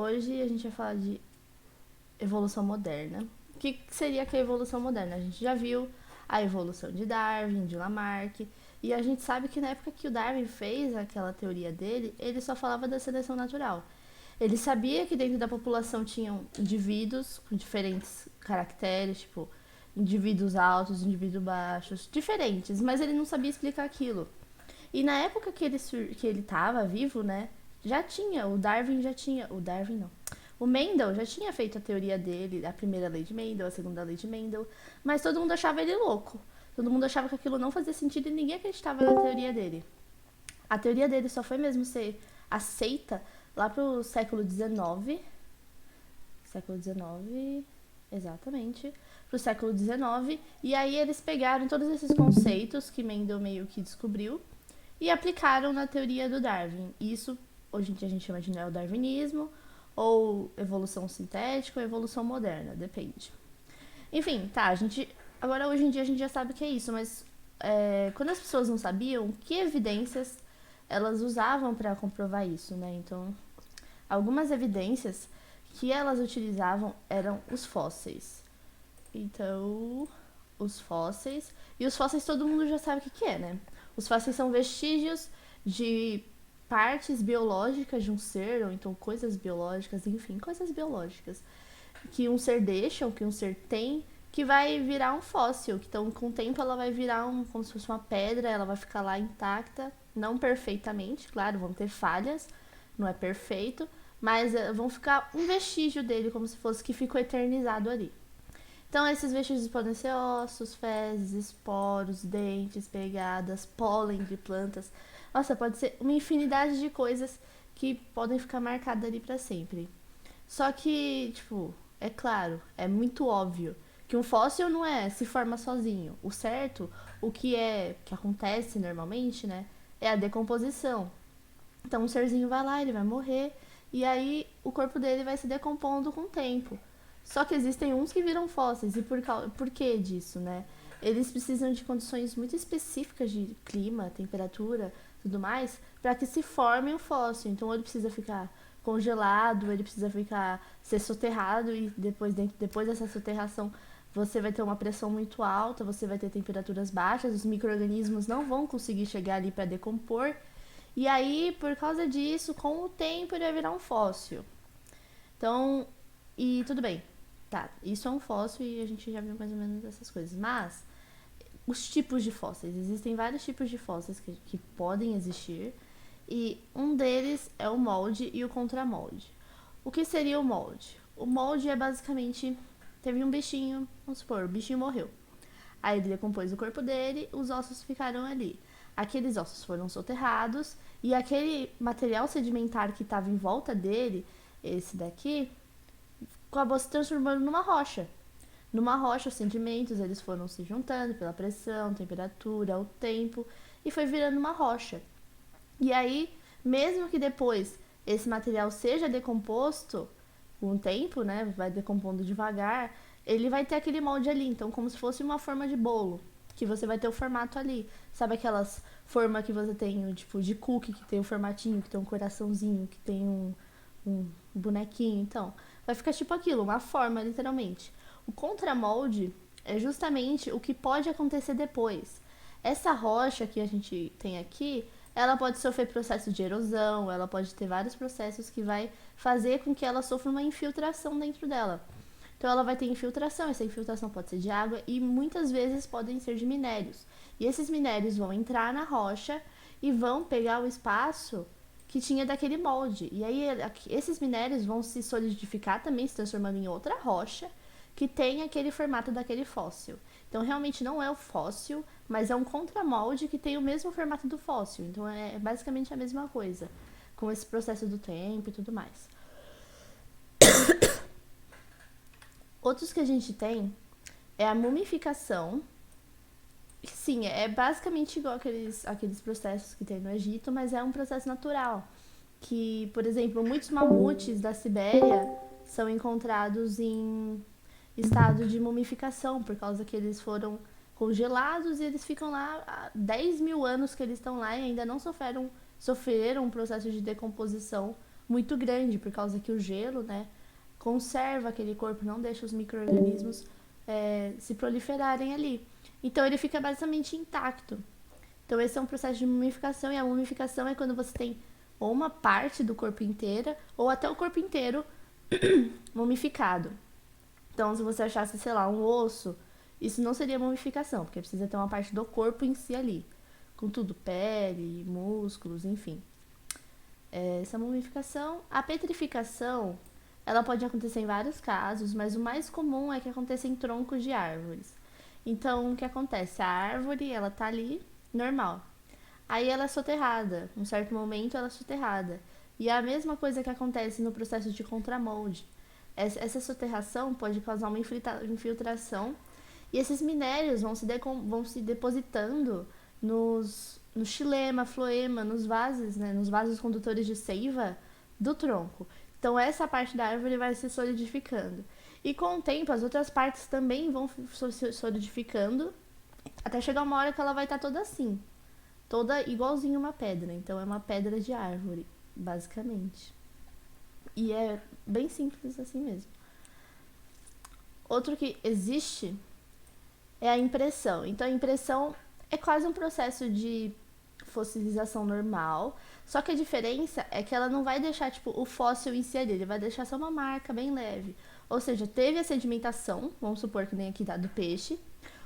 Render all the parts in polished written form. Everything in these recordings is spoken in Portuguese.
hoje a gente vai falar de evolução moderna. O que seria que a evolução moderna? A gente já viu a evolução de Darwin, de Lamarck, e a gente sabe que na época que o Darwin fez aquela teoria dele, ele só falava da seleção natural. Ele sabia que dentro da população tinham indivíduos com diferentes caracteres, tipo indivíduos altos, indivíduos baixos, diferentes, mas ele não sabia explicar aquilo. E na época que ele estava vivo, né, já tinha, o Darwin não, o Mendel já tinha feito a teoria dele, a primeira lei de Mendel, a segunda lei de Mendel, mas todo mundo achava ele louco. Todo mundo achava que aquilo não fazia sentido e ninguém acreditava na teoria dele. A teoria dele só foi mesmo ser aceita lá pro século XIX, exatamente, pro século XIX, e aí eles pegaram todos esses conceitos que Mendel meio que descobriu e aplicaram na teoria do Darwin. Isso hoje em dia a gente chama de neodarwinismo, ou evolução sintética ou evolução moderna, depende. Enfim, tá, a gente. Agora hoje em dia a gente já sabe o que é isso, mas quando as pessoas não sabiam, que evidências elas usavam para comprovar isso, né? Então, algumas evidências que elas utilizavam eram os fósseis. Então, os fósseis. E os fósseis todo mundo já sabe o que é, né? Os fósseis são vestígios de partes biológicas de um ser, ou então coisas biológicas, enfim, coisas biológicas que um ser deixa, ou que um ser tem, que vai virar um fóssil. Então, com o tempo, ela vai virar como se fosse uma pedra, ela vai ficar lá intacta, não perfeitamente, claro, vão ter falhas, não é perfeito, mas vão ficar um vestígio dele, como se fosse que ficou eternizado ali. Então, esses vestígios podem ser ossos, fezes, esporos, dentes, pegadas, pólen de plantas. Nossa, pode ser uma infinidade de coisas que podem ficar marcadas ali para sempre. Só que, tipo, é claro, é muito óbvio que um fóssil não se forma sozinho. O certo, o que acontece normalmente, né, é a decomposição. Então, um serzinho vai lá, ele vai morrer, e aí o corpo dele vai se decompondo com o tempo. Só que existem uns que viram fósseis, e por que disso, né? Eles precisam de condições muito específicas de clima, temperatura, tudo mais, para que se forme um fóssil. Então, ele precisa ficar congelado, ele precisa ser soterrado, e depois dessa soterração você vai ter uma pressão muito alta, você vai ter temperaturas baixas, os micro-organismos não vão conseguir chegar ali para decompor, e aí, por causa disso, com o tempo ele vai virar um fóssil. Então, e tudo bem, tá, isso é um fóssil e a gente já viu mais ou menos essas coisas, mas os tipos de fósseis, existem vários tipos de fósseis que podem existir, e um deles é o molde e o contramolde. O que seria o molde? O molde é basicamente, teve um bichinho, vamos supor, o bichinho morreu. Aí ele decompôs o corpo dele, os ossos ficaram ali. Aqueles ossos foram soterrados e aquele material sedimentar que estava em volta dele, esse daqui, acabou se transformando numa rocha. Numa rocha, os sedimentos eles foram se juntando pela pressão, temperatura, o tempo, e foi virando uma rocha. E aí, mesmo que depois esse material seja decomposto com o tempo, né, vai decompondo devagar, ele vai ter aquele molde ali, então como se fosse uma forma de bolo, que você vai ter o formato ali. Sabe aquelas formas que você tem, tipo, de cookie, que tem um formatinho, que tem um coraçãozinho, que tem um bonequinho, então, vai ficar tipo aquilo, uma forma, literalmente. O contramolde é justamente o que pode acontecer depois. Essa rocha que a gente tem aqui, ela pode sofrer processo de erosão, ela pode ter vários processos que vai fazer com que ela sofra uma infiltração dentro dela. Então ela vai ter infiltração, essa infiltração pode ser de água e muitas vezes podem ser de minérios. E esses minérios vão entrar na rocha e vão pegar o espaço que tinha daquele molde. E aí esses minérios vão se solidificar também, se transformando em outra rocha que tem aquele formato daquele fóssil. Então realmente não é o fóssil, mas é um contramolde que tem o mesmo formato do fóssil. Então é basicamente a mesma coisa, com esse processo do tempo e tudo mais. Outros que a gente tem é a mumificação. Sim, é basicamente igual aqueles processos que tem no Egito, mas é um processo natural. Que, por exemplo, muitos mamutes da Sibéria são encontrados em estado de mumificação, por causa que eles foram congelados e eles ficam lá há 10 mil anos que eles estão lá e ainda não sofreram um processo de decomposição muito grande, por causa que o gelo, né, conserva aquele corpo, não deixa os micro-organismos se proliferarem ali. Então ele fica basicamente intacto. Então esse é um processo de mumificação, e a mumificação é quando você tem ou uma parte do corpo inteira, ou até o corpo inteiro mumificado. Então se você achasse, sei lá, um osso, isso não seria mumificação, porque precisa ter uma parte do corpo em si ali, com tudo, pele, músculos, enfim. Essa mumificação. A petrificação, ela pode acontecer em vários casos, mas o mais comum é que aconteça em troncos de árvores. Então, o que acontece? A árvore, ela tá ali, normal. Aí ela é soterrada, em um certo momento ela é soterrada. E é a mesma coisa que acontece no processo de contramolde. Essa soterração pode causar uma infiltração, e esses minérios vão se depositando no xilema, floema, nos vasos, né, nos vasos condutores de seiva do tronco. Então essa parte da árvore vai se solidificando. E com o tempo as outras partes também vão se solidificando, até chegar uma hora que ela vai estar toda assim, toda igualzinho uma pedra. Então é uma pedra de árvore, basicamente. E é bem simples assim mesmo. Outro que existe é a impressão. Então a impressão é quase um processo de fossilização normal, só que a diferença é que ela não vai deixar tipo o fóssil em si ali, ele vai deixar só uma marca bem leve. Ou seja, teve a sedimentação, vamos supor que nem aqui tá do peixe.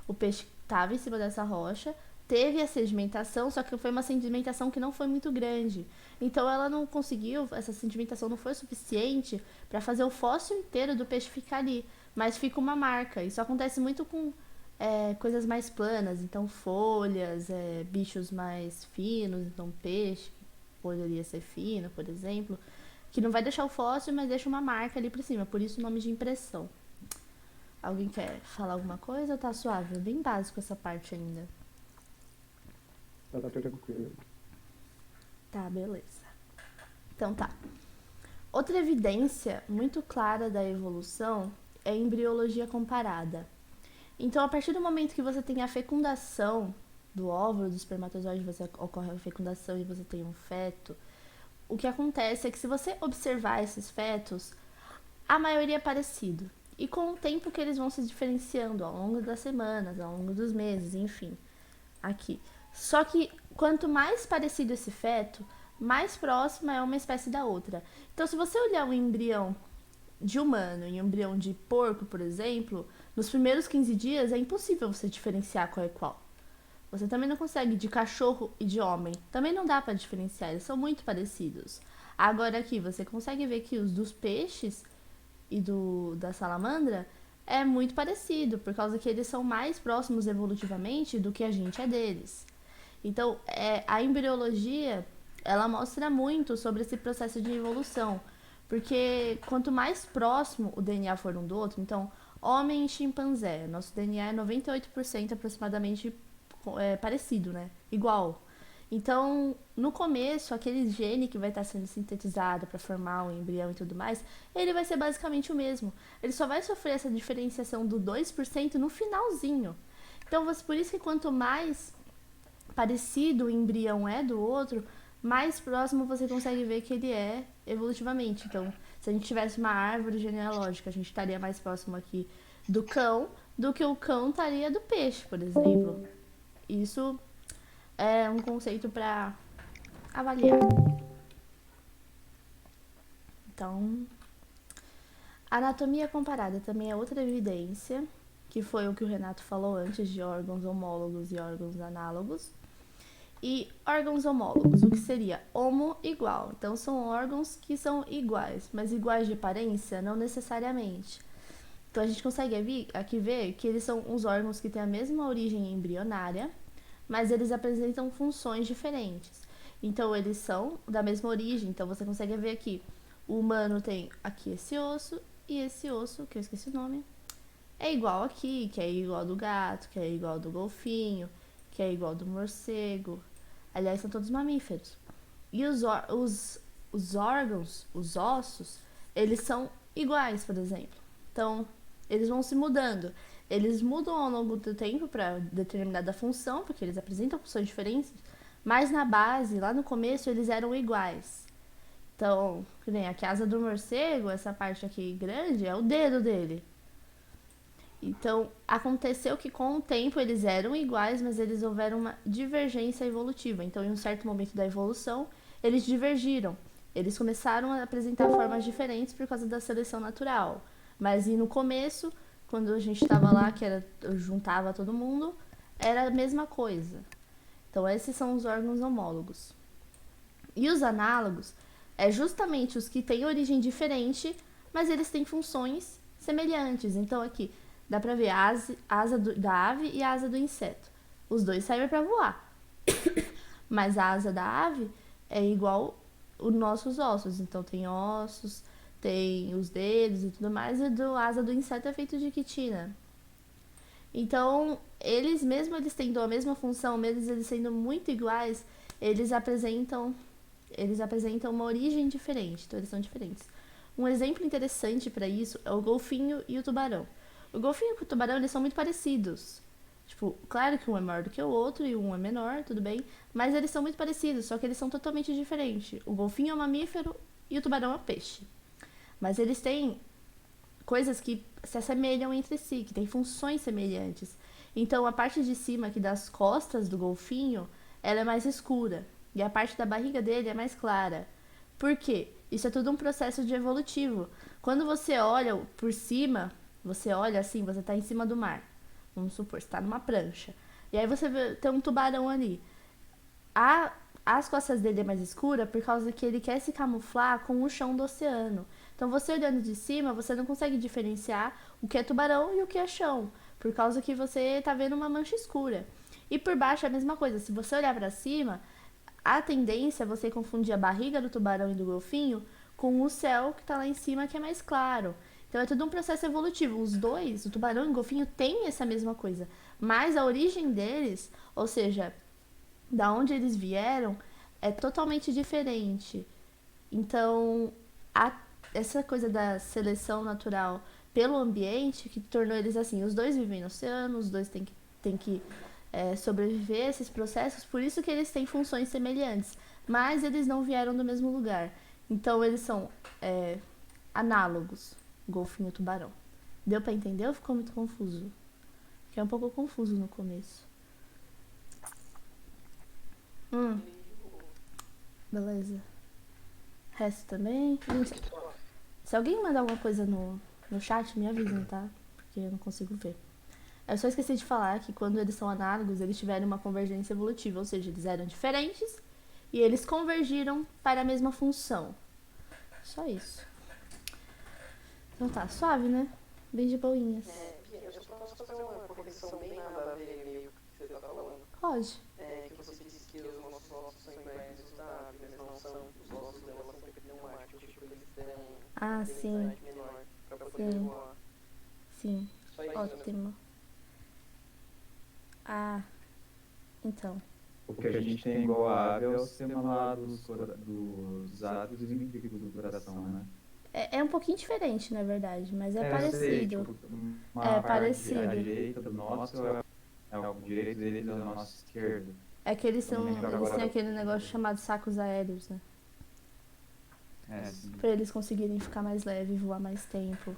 O peixe estava em cima dessa rocha, teve a sedimentação, só que foi uma sedimentação que não foi muito grande. Então ela não conseguiu, essa sedimentação não foi suficiente para fazer o fóssil inteiro do peixe ficar ali, mas fica uma marca. Isso acontece muito com coisas mais planas, então folhas, bichos mais finos, então peixe, poderia ser fino, por exemplo, que não vai deixar o fóssil, mas deixa uma marca ali por cima, por isso o nome de impressão. Alguém quer falar alguma coisa ou tá suave? É bem básico essa parte ainda. Tá tranquilo. Tá, beleza. Então tá. Outra evidência muito clara da evolução é a embriologia comparada. Então, a partir do momento que você tem a fecundação do óvulo, do espermatozoide, ocorre a fecundação e você tem um feto, o que acontece é que se você observar esses fetos, a maioria é parecido. E com o tempo que eles vão se diferenciando ao longo das semanas, ao longo dos meses, enfim, aqui. Só que quanto mais parecido esse feto, mais próxima é uma espécie da outra. Então, se você olhar um embrião de humano e um embrião de porco, por exemplo, nos primeiros 15 dias é impossível você diferenciar qual é qual. Você também não consegue de cachorro e de homem. Também não dá para diferenciar, eles são muito parecidos. Agora aqui você consegue ver que os dos peixes e da salamandra é muito parecido, por causa que eles são mais próximos evolutivamente do que a gente é deles. Então, a embriologia, ela mostra muito sobre esse processo de evolução, porque quanto mais próximo o DNA for um do outro, então, homem e chimpanzé, nosso DNA é 98% aproximadamente parecido, né? Igual. Então, no começo, aquele gene que vai estar sendo sintetizado para formar o embrião e tudo mais, ele vai ser basicamente o mesmo. Ele só vai sofrer essa diferenciação do 2% no finalzinho. Então, por isso que quanto mais parecido o embrião é do outro, mais próximo você consegue ver que ele é evolutivamente. Então, se a gente tivesse uma árvore genealógica, a gente estaria mais próximo aqui do cão do que o cão estaria do peixe, por exemplo. Isso é um conceito para avaliar. Então, anatomia comparada também é outra evidência, que foi o que o Renato falou antes de órgãos homólogos e órgãos análogos. E órgãos homólogos, o que seria? Homo igual. Então, são órgãos que são iguais, mas iguais de aparência? Não necessariamente. Então, a gente consegue aqui ver que eles são os órgãos que têm a mesma origem embrionária, mas eles apresentam funções diferentes. Então, eles são da mesma origem. Então, você consegue ver aqui, o humano tem aqui esse osso, e esse osso, que eu esqueci o nome, é igual aqui, que é igual ao do gato, que é igual ao do golfinho, que é igual ao do morcego. Aliás, são todos mamíferos. E os órgãos, os ossos, eles são iguais, por exemplo. Então, eles vão se mudando. Eles mudam ao longo do tempo para determinada função, porque eles apresentam funções diferentes, mas na base, lá no começo, eles eram iguais. Então, que nem aqui a asa do morcego, essa parte aqui grande, é o dedo dele. Então, aconteceu que com o tempo eles eram iguais, mas eles houveram uma divergência evolutiva. Então, em um certo momento da evolução, eles divergiram. Eles começaram a apresentar formas diferentes por causa da seleção natural. Mas e no começo, quando a gente estava lá, que era juntava todo mundo, era a mesma coisa. Então, esses são os órgãos homólogos. E os análogos é justamente os que têm origem diferente, mas eles têm funções semelhantes. Então, aqui dá pra ver a asa da ave e a asa do inseto. Os dois servem para voar. Mas a asa da ave é igual os nossos ossos. Então, tem ossos, tem os dedos e tudo mais. E a asa do inseto é feito de quitina. Então, eles tendo a mesma função, mesmo eles sendo muito iguais, eles apresentam uma origem diferente, então eles são diferentes. Um exemplo interessante para isso é o golfinho e o tubarão. O golfinho e o tubarão, eles são muito parecidos. Tipo, claro que um é maior do que o outro e um é menor, tudo bem, mas eles são muito parecidos, só que eles são totalmente diferentes. O golfinho é um mamífero e o tubarão é um peixe. Mas eles têm coisas que se assemelham entre si, que têm funções semelhantes. Então, a parte de cima aqui das costas do golfinho, ela é mais escura. E a parte da barriga dele é mais clara. Por quê? Isso é tudo um processo de evolutivo. Quando você olha por cima, você olha assim, você está em cima do mar. Vamos supor, você está numa prancha. E aí você vê, tem um tubarão ali. As costas dele é mais escura por causa que ele quer se camuflar com o chão do oceano. Então, você olhando de cima, você não consegue diferenciar o que é tubarão e o que é chão, por causa que você está vendo uma mancha escura. E por baixo é a mesma coisa. Se você olhar para cima, a tendência é você confundir a barriga do tubarão e do golfinho com o céu que está lá em cima, que é mais claro. Então, é tudo um processo evolutivo. Os dois, o tubarão e o golfinho, têm essa mesma coisa. Mas a origem deles, ou seja, da onde eles vieram, é totalmente diferente. Então, essa coisa da seleção natural pelo ambiente, que tornou eles assim, os dois vivem no oceano, os dois têm que sobreviver a esses processos, por isso que eles têm funções semelhantes, mas eles não vieram do mesmo lugar. Então, eles são análogos, golfinho e tubarão. Deu pra entender ou ficou muito confuso? Fiquei um pouco confuso no começo. Beleza. Resto também. Gente, se alguém mandar alguma coisa no chat, me avisem, tá? Porque eu não consigo ver. Eu só esqueci de falar que quando eles são análogos, eles tiveram uma convergência evolutiva, ou seja, eles eram diferentes e eles convergiram para a mesma função. Só isso. Então tá, suave, né? Bem de boinhas. Bia, eu só posso fazer uma correção bem nada a ver meio que você tá falando. Pode. Que você disse que os nossos ossos são iguais aos da ave, mas não são. Os ossos dela são pneumáticos, tipo, eles têm Sim. menor pra poder Sim. voar. Sim. Só isso, né? Ótimo. Então. O que a gente tem igual a ave é o sistema lá dos átomos e do coração, né? É um pouquinho diferente, na verdade, mas é Eu sei, parecido. tipo, uma É parte parecido. à direita do nosso é o direito deles é o nosso esquerdo. É que eles Eu não lembro têm agora. aquele negócio chamado sacos aéreos, né? Sim. Pra eles conseguirem ficar mais leve e voar mais tempo.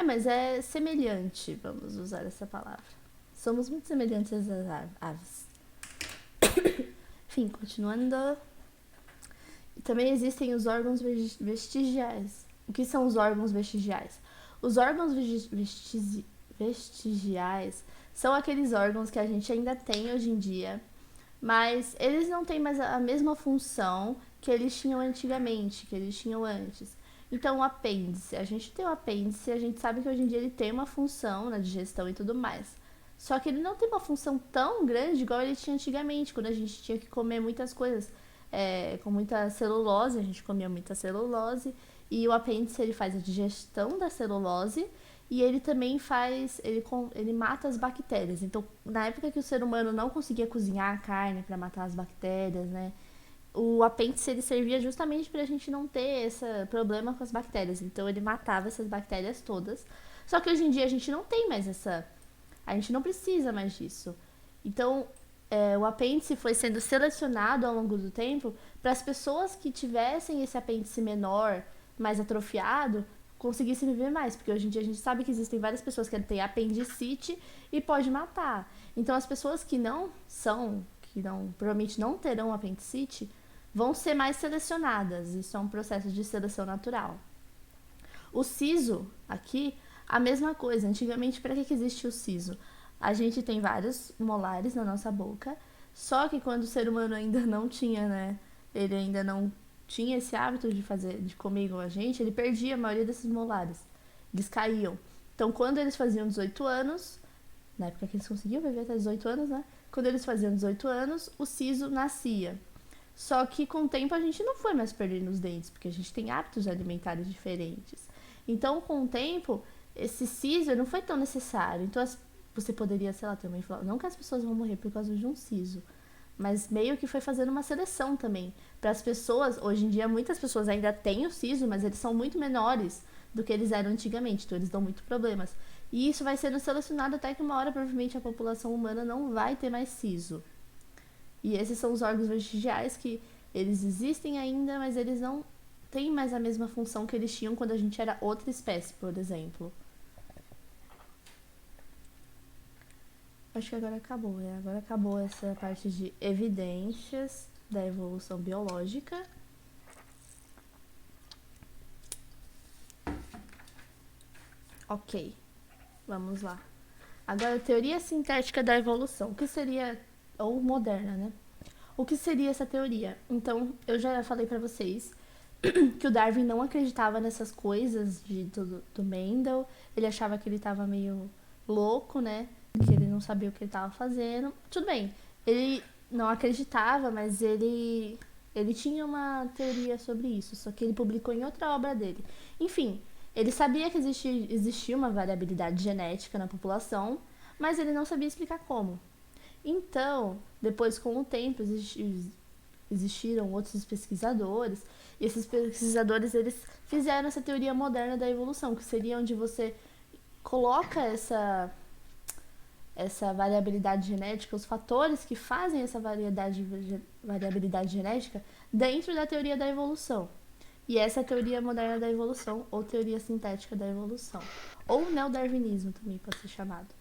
Mas é semelhante, vamos usar essa palavra. Somos muito semelhantes às aves. Enfim, continuando. Também existem os órgãos vestigiais. O que são os órgãos vestigiais? Os órgãos vestigiais são aqueles órgãos que a gente ainda tem hoje em dia, mas eles não têm mais a mesma função que eles tinham antigamente, que eles tinham antes. Então, o apêndice, a gente tem o apêndice, a gente sabe que hoje em dia ele tem uma função na digestão e tudo mais. Só que ele não tem uma função tão grande igual ele tinha antigamente, quando a gente tinha que comer muitas coisas com muita celulose, a gente comia muita celulose, e o apêndice ele faz a digestão da celulose e ele também ele mata as bactérias. Então, na época que o ser humano não conseguia cozinhar a carne para matar as bactérias, né? O apêndice ele servia justamente para a gente não ter esse problema com as bactérias. Então ele matava essas bactérias todas. Só que hoje em dia a gente não tem mais a gente não precisa mais disso. Então o apêndice foi sendo selecionado ao longo do tempo para as pessoas que tivessem esse apêndice menor, mais atrofiado, conseguissem viver mais, porque hoje em dia a gente sabe que existem várias pessoas que têm apendicite e pode matar. Então as pessoas provavelmente não terão apendicite, vão ser mais selecionadas. Isso é um processo de seleção natural. O siso, aqui, a mesma coisa. Antigamente, para que existe o siso? A gente tem vários molares na nossa boca, só que quando o ser humano ainda não tinha, né? Ele ainda não tinha esse hábito de comer igual a gente, ele perdia a maioria desses molares. Eles caíam. Então, quando eles faziam 18 anos, na época que eles conseguiam viver até 18 anos, né? Quando eles faziam 18 anos, o siso nascia. Só que com o tempo a gente não foi mais perdendo os dentes, porque a gente tem hábitos alimentares diferentes. Então, com o tempo, esse siso não foi tão necessário. Então, você poderia, sei lá, também falar, não que as pessoas vão morrer por causa de um siso, mas meio que foi fazendo uma seleção também. Para as pessoas, hoje em dia, muitas pessoas ainda têm o siso, mas eles são muito menores do que eles eram antigamente, então eles dão muito problemas. E isso vai sendo selecionado até que uma hora, provavelmente, a população humana não vai ter mais siso. E esses são os órgãos vestigiais que eles existem ainda, mas eles não têm mais a mesma função que eles tinham quando a gente era outra espécie, por exemplo. Acho que agora acabou, né? Agora acabou essa parte de evidências da evolução biológica. Ok, vamos lá. Agora, teoria sintética da evolução. O que seria, ou moderna, né? O que seria essa teoria? Então, eu já falei pra vocês que o Darwin não acreditava nessas coisas do Mendel. Ele achava que ele estava meio louco, né? Que ele não sabia o que ele estava fazendo. Tudo bem, ele não acreditava, mas ele tinha uma teoria sobre isso, só que ele publicou em outra obra dele. Enfim, ele sabia que existia uma variabilidade genética na população, mas ele não sabia explicar como. Então, depois, com o tempo, existiram outros pesquisadores, e esses pesquisadores eles fizeram essa teoria moderna da evolução, que seria onde você coloca essa variabilidade genética, os fatores que fazem essa variabilidade genética dentro da teoria da evolução. E essa é a teoria moderna da evolução, ou teoria sintética da evolução. Ou neodarwinismo também pode ser chamado.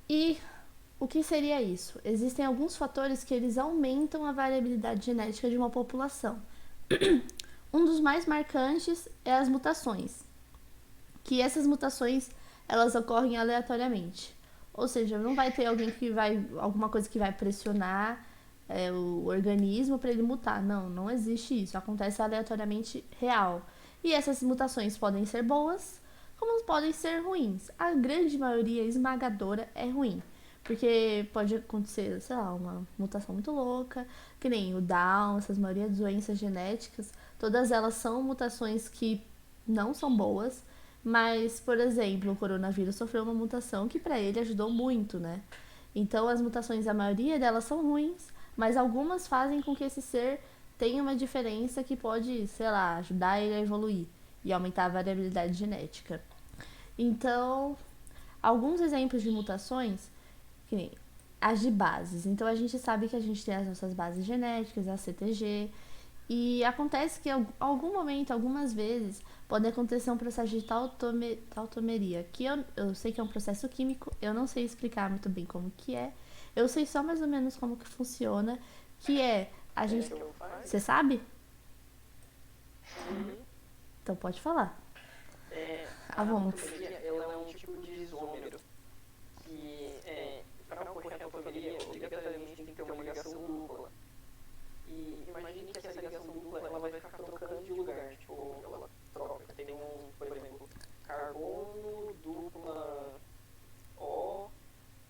E o que seria isso? Existem alguns fatores que eles aumentam a variabilidade genética de uma população. Um dos mais marcantes é as mutações, que essas mutações elas ocorrem aleatoriamente. Ou seja, não vai ter alguma coisa que vai pressionar o organismo para ele mutar. Não existe isso. Acontece aleatoriamente real. E essas mutações podem ser boas, como podem ser ruins. A grande maioria esmagadora é ruim. Porque pode acontecer, sei lá, uma mutação muito louca, que nem o Down, essas maioria de doenças genéticas, todas elas são mutações que não são boas, mas, por exemplo, o coronavírus sofreu uma mutação que para ele ajudou muito, né? Então, as mutações, a maioria delas são ruins, mas algumas fazem com que esse ser tenha uma diferença que pode, sei lá, ajudar ele a evoluir e aumentar a variabilidade genética. Então, alguns exemplos de mutações, que nem as de bases. Então, a gente sabe que a gente tem as nossas bases genéticas, a CTG, e acontece que em algum momento, algumas vezes, pode acontecer um processo de tautomeria, que eu sei que é um processo químico, eu não sei explicar muito bem como que é, eu sei só mais ou menos como que funciona, que é a gente... Você sabe? Então pode falar. A tautomeria, ela é um tipo de isômero que, para ocorrer a tautomeria, obrigatoriamente tem que ter uma ligação dupla. E imagine que essa ligação dupla ela vai ficar trocando de lugar, tipo, ela troca. Tem por exemplo, carbono, dupla O,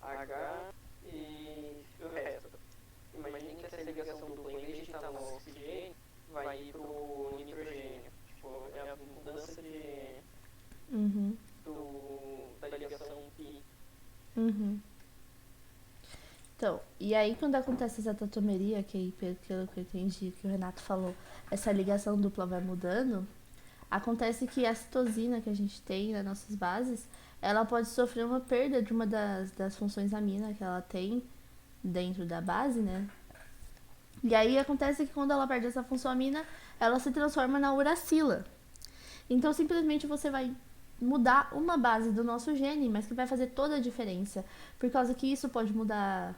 H e o resto. Imagine que essa ligação dupla, em vez de estar no oxigênio, vai ir pro nitrogênio. Tipo, é a mudança da ligação pi. Então, e aí quando acontece essa tautomeria, que pelo que eu entendi, que o Renato falou, essa ligação dupla vai mudando, acontece que a citosina que a gente tem nas nossas bases, ela pode sofrer uma perda de uma das funções amina que ela tem dentro da base, né? E aí acontece que quando ela perde essa função-amina, ela se transforma na uracila. Então, simplesmente você vai mudar uma base do nosso gene, mas que vai fazer toda a diferença. Por causa que isso pode mudar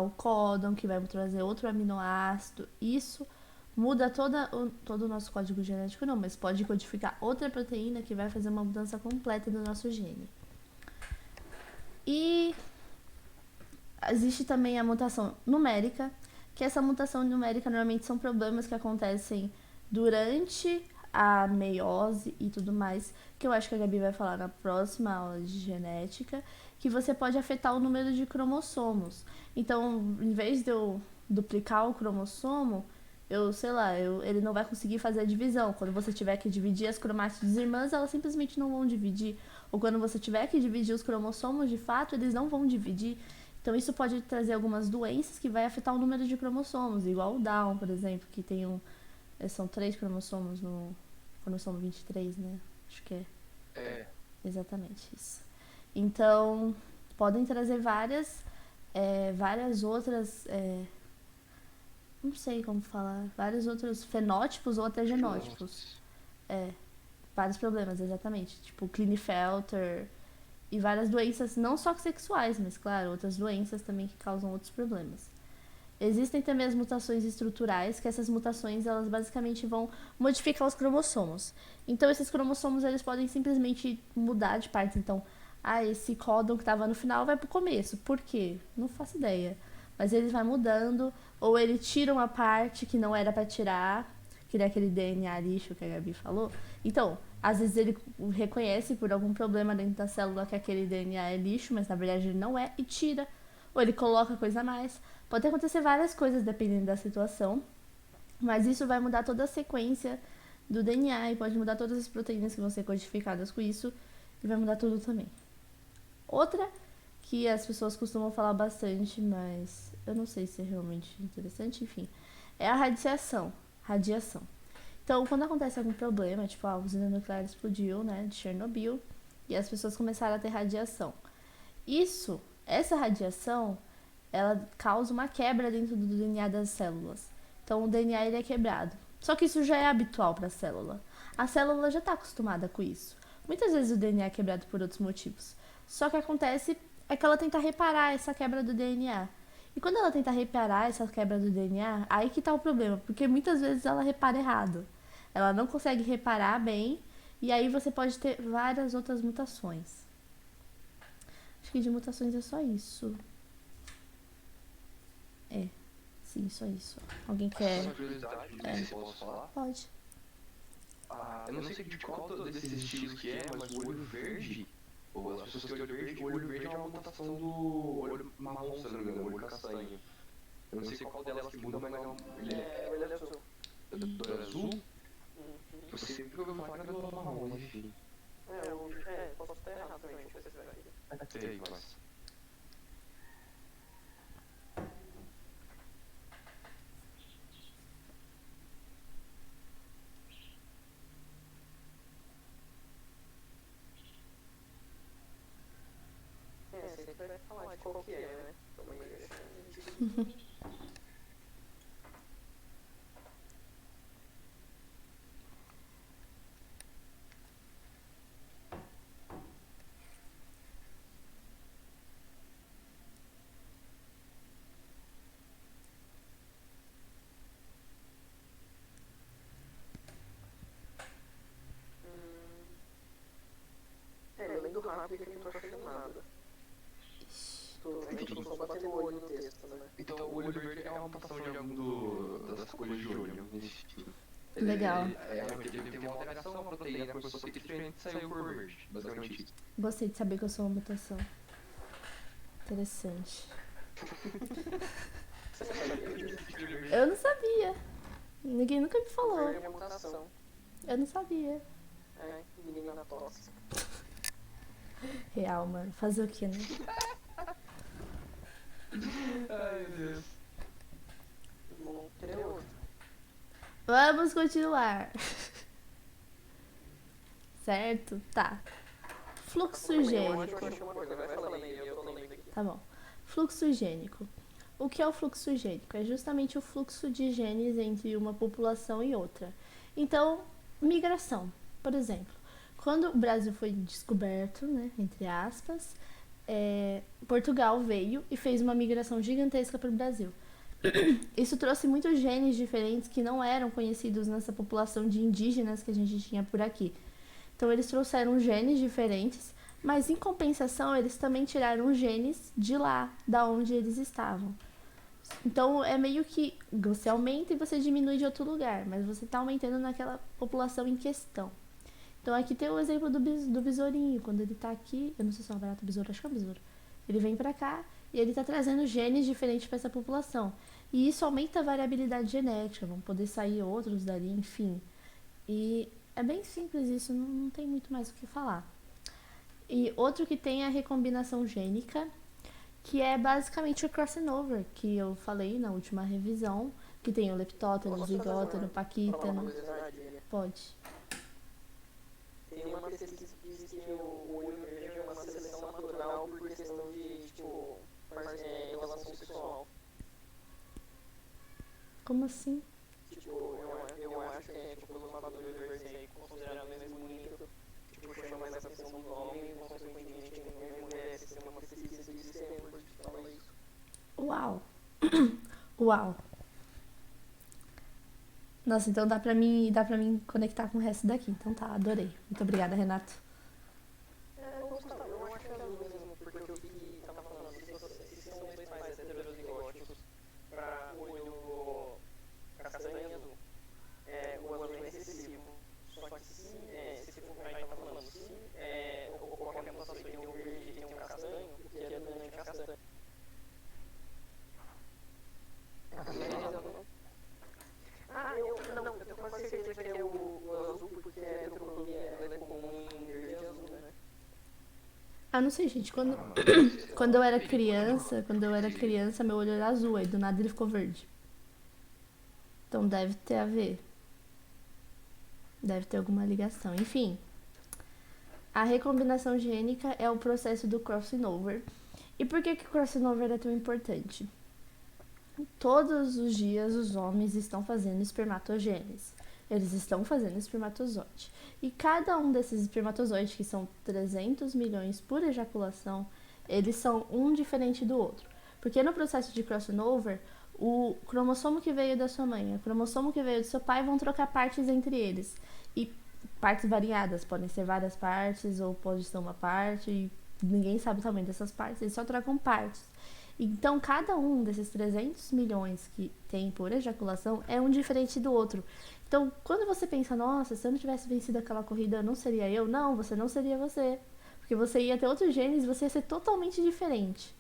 o códon, que vai trazer outro aminoácido. Isso muda todo o nosso código genético, não, mas pode codificar outra proteína que vai fazer uma mudança completa do nosso gene. E existe também a mutação numérica, que essa mutação numérica normalmente são problemas que acontecem durante a meiose e tudo mais, que eu acho que a Gabi vai falar na próxima aula de genética, que você pode afetar o número de cromossomos. Então, em vez de eu duplicar o cromossomo, ele não vai conseguir fazer a divisão. Quando você tiver que dividir as cromátides irmãs, elas simplesmente não vão dividir. Ou quando você tiver que dividir os cromossomos, de fato, eles não vão dividir. Então, isso pode trazer algumas doenças que vai afetar o número de cromossomos, igual o Down, por exemplo, que tem são 3 cromossomos no cromossomo 23, né? Acho que é. É. Exatamente isso. Então, podem trazer várias outras, não sei como falar, vários outros fenótipos ou até genótipos. Vários problemas, exatamente. Tipo, Klinefelter e várias doenças, não só sexuais, mas, claro, outras doenças também que causam outros problemas. Existem também as mutações estruturais, que essas mutações, elas basicamente vão modificar os cromossomos. Então, esses cromossomos, eles podem simplesmente mudar de parte. Então, esse códon que estava no final vai pro começo. Por quê? Não faço ideia. Mas ele vai mudando, ou ele tira uma parte que não era para tirar, que é aquele DNA lixo que a Gabi falou. Então, às vezes ele reconhece por algum problema dentro da célula que aquele DNA é lixo, mas na verdade ele não é, e tira. Ou ele coloca coisa a mais. Pode acontecer várias coisas dependendo da situação, mas isso vai mudar toda a sequência do DNA e pode mudar todas as proteínas que vão ser codificadas com isso e vai mudar tudo também. Outra que as pessoas costumam falar bastante, mas eu não sei se é realmente interessante, enfim, é a radiação. Então, quando acontece algum problema, tipo a usina nuclear explodiu, né, de Chernobyl, e as pessoas começaram a ter radiação. Essa radiação, ela causa uma quebra dentro do DNA das células. Então, o DNA ele é quebrado. Só que isso já é habitual para a célula. A célula já está acostumada com isso. Muitas vezes o DNA é quebrado por outros motivos. Só que acontece é que ela tenta reparar essa quebra do DNA. E quando ela tenta reparar essa quebra do DNA, aí que está o problema. Porque muitas vezes ela repara errado. Ela não consegue reparar bem. E aí você pode ter várias outras mutações. Acho que de mutações é só isso. Sim, só isso. Alguém quer? Só curiosidade, não sei se eu posso falar. Pode. Eu não sei de qual desses estilos que é, mas o olho verde, ou as pessoas têm olho verde, o olho verde é uma mutação do olho marrom, se não me engano, o olho castanho. Eu não sei qual delas que muda, mas ele é Ele é azul. do olho azul. Eu sempre ouvi falar que era do olho marrom, mas enfim. Posso estar errado também, vou pesquisar aqui. Tem, mas... Você vai falar de qual que é, né? Também deixa. Lendo rápido que eu não tô achando nada. Tô só batendo o olho no texto, né? Então, o olho verde é uma mutação de algum das cores de olho, enfim. Legal. Ele tem uma alteração, a proteína começou a ser diferente e saiu cor verde, basicamente isso. Gostei de saber que eu sou uma mutação. Interessante. Eu não sabia. Ninguém nunca me falou. Verde é mutação. Eu não sabia. Menina tóxica. Real, mano. Fazer o que, né? Ai, meu Deus. Vou querer outro. Vamos continuar. Certo? Tá. Fluxo Eu gênico. acho que eu achei uma coisa, vai falando aí, eu tô lendo aqui. Tá bom. Fluxo gênico. O que é o fluxo gênico? É justamente o fluxo de genes entre uma população e outra. Então, migração, por exemplo. Quando o Brasil foi descoberto, né, entre aspas, Portugal veio e fez uma migração gigantesca para o Brasil. Isso trouxe muitos genes diferentes que não eram conhecidos nessa população de indígenas que a gente tinha por aqui. Então, eles trouxeram genes diferentes, mas em compensação, eles também tiraram genes de lá, da onde eles estavam. Então, é meio que você aumenta e você diminui de outro lugar, mas você está aumentando naquela população em questão. Então, aqui tem o exemplo do besourinho. Quando ele está aqui, eu não sei se é um barato besouro, acho que é um besouro. Ele vem para cá e ele está trazendo genes diferentes para essa população. E isso aumenta a variabilidade genética, vão poder sair outros dali, enfim. E é bem simples isso, não tem muito mais o que falar. E outro que tem é a recombinação gênica, que é basicamente o crossing over, que eu falei na última revisão, que tem o leptótero, o zigótero, o paquítano. Pode. Tem uma pesquisa que diz que o olho verde é uma seleção natural por questão de, tipo, relação sexual. Como assim? Tipo, eu acho que é, tipo, pelos fatores verdes aí, considerado mais bonito, tipo, chama mais a atenção dos homens, e consequentemente tem mulheres, se tem uma pesquisa que diz que é por que fala isso. Uau! Uau! Nossa, então dá pra mim conectar com o resto daqui. Então tá, adorei. Muito obrigada, Renato. Eu acho que é azul mesmo, porque eu vi, tava falando, se são dois pais heterozigóticos pra olho castanho azul, o azul é excessivo. Só que se for, aí tava falando, se ocorre a mutação e tem um verde e tem um castanho, o que é dominante castanho. Eu tenho quase certeza que é o azul, porque a heterocromia ela é comum em verde e azul, né? Ah, não sei, gente. Quando eu era criança, meu olho era azul, aí do nada ele ficou verde. Então deve ter a ver. Deve ter alguma ligação. Enfim, a recombinação gênica é o processo do crossing over. E por que o crossing over é tão importante? Todos os dias os homens estão fazendo espermatogênese. Eles estão fazendo espermatozoide. E cada um desses espermatozoides, que são 300 milhões por ejaculação, eles são um diferente do outro. Porque no processo de crossing over, o cromossomo que veio da sua mãe e o cromossomo que veio do seu pai vão trocar partes entre eles. E partes variadas, podem ser várias partes ou pode ser uma parte, e ninguém sabe o tamanho dessas partes, eles só trocam partes. Então, cada um desses 300 milhões que tem por ejaculação é um diferente do outro. Então, quando você pensa, nossa, se eu não tivesse vencido aquela corrida, não seria eu? Não, você não seria você. Porque você ia ter outros genes e você ia ser totalmente diferente.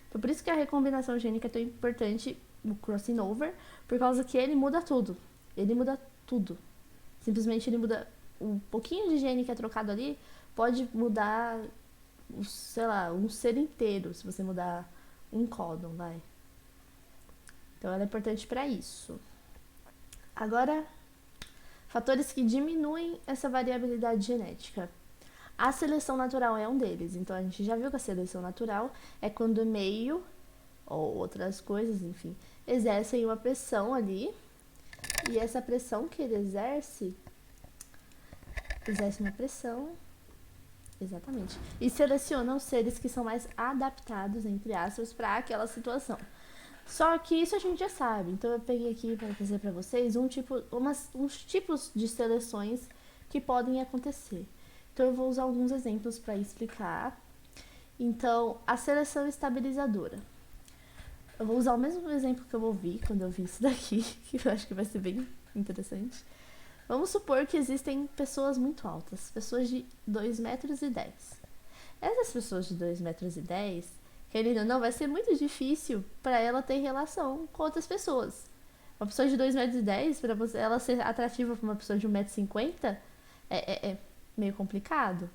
Então, por isso que a recombinação gênica é tão importante, o crossing over, por causa que ele muda tudo. Ele muda tudo. Simplesmente ele muda um pouquinho de gene que é trocado ali, pode mudar, sei lá, um ser inteiro, se você mudar um códon, vai. Então ela é importante para isso. Agora, fatores que diminuem essa variabilidade genética. A seleção natural é um deles. Então a gente já viu que a seleção natural é quando o meio ou outras coisas, enfim, exercem uma pressão ali. E essa pressão que ele exerce uma pressão. Exatamente. E seleciona os seres que são mais adaptados, entre aspas, para aquela situação. Só que isso a gente já sabe. Então eu peguei aqui para trazer para vocês uns tipos de seleções que podem acontecer. Então eu vou usar alguns exemplos para explicar. Então, a seleção estabilizadora. Eu vou usar o mesmo exemplo que eu ouvi quando eu vi isso daqui, que eu acho que vai ser bem interessante. Vamos supor que existem pessoas muito altas, pessoas de 2,10 metros. Essas pessoas de 2,10 metros, querendo ou não, vai ser muito difícil para ela ter relação com outras pessoas. Uma pessoa de 2,10 metros, para você, ela ser atrativa para uma pessoa de 1,50 m, é meio complicado,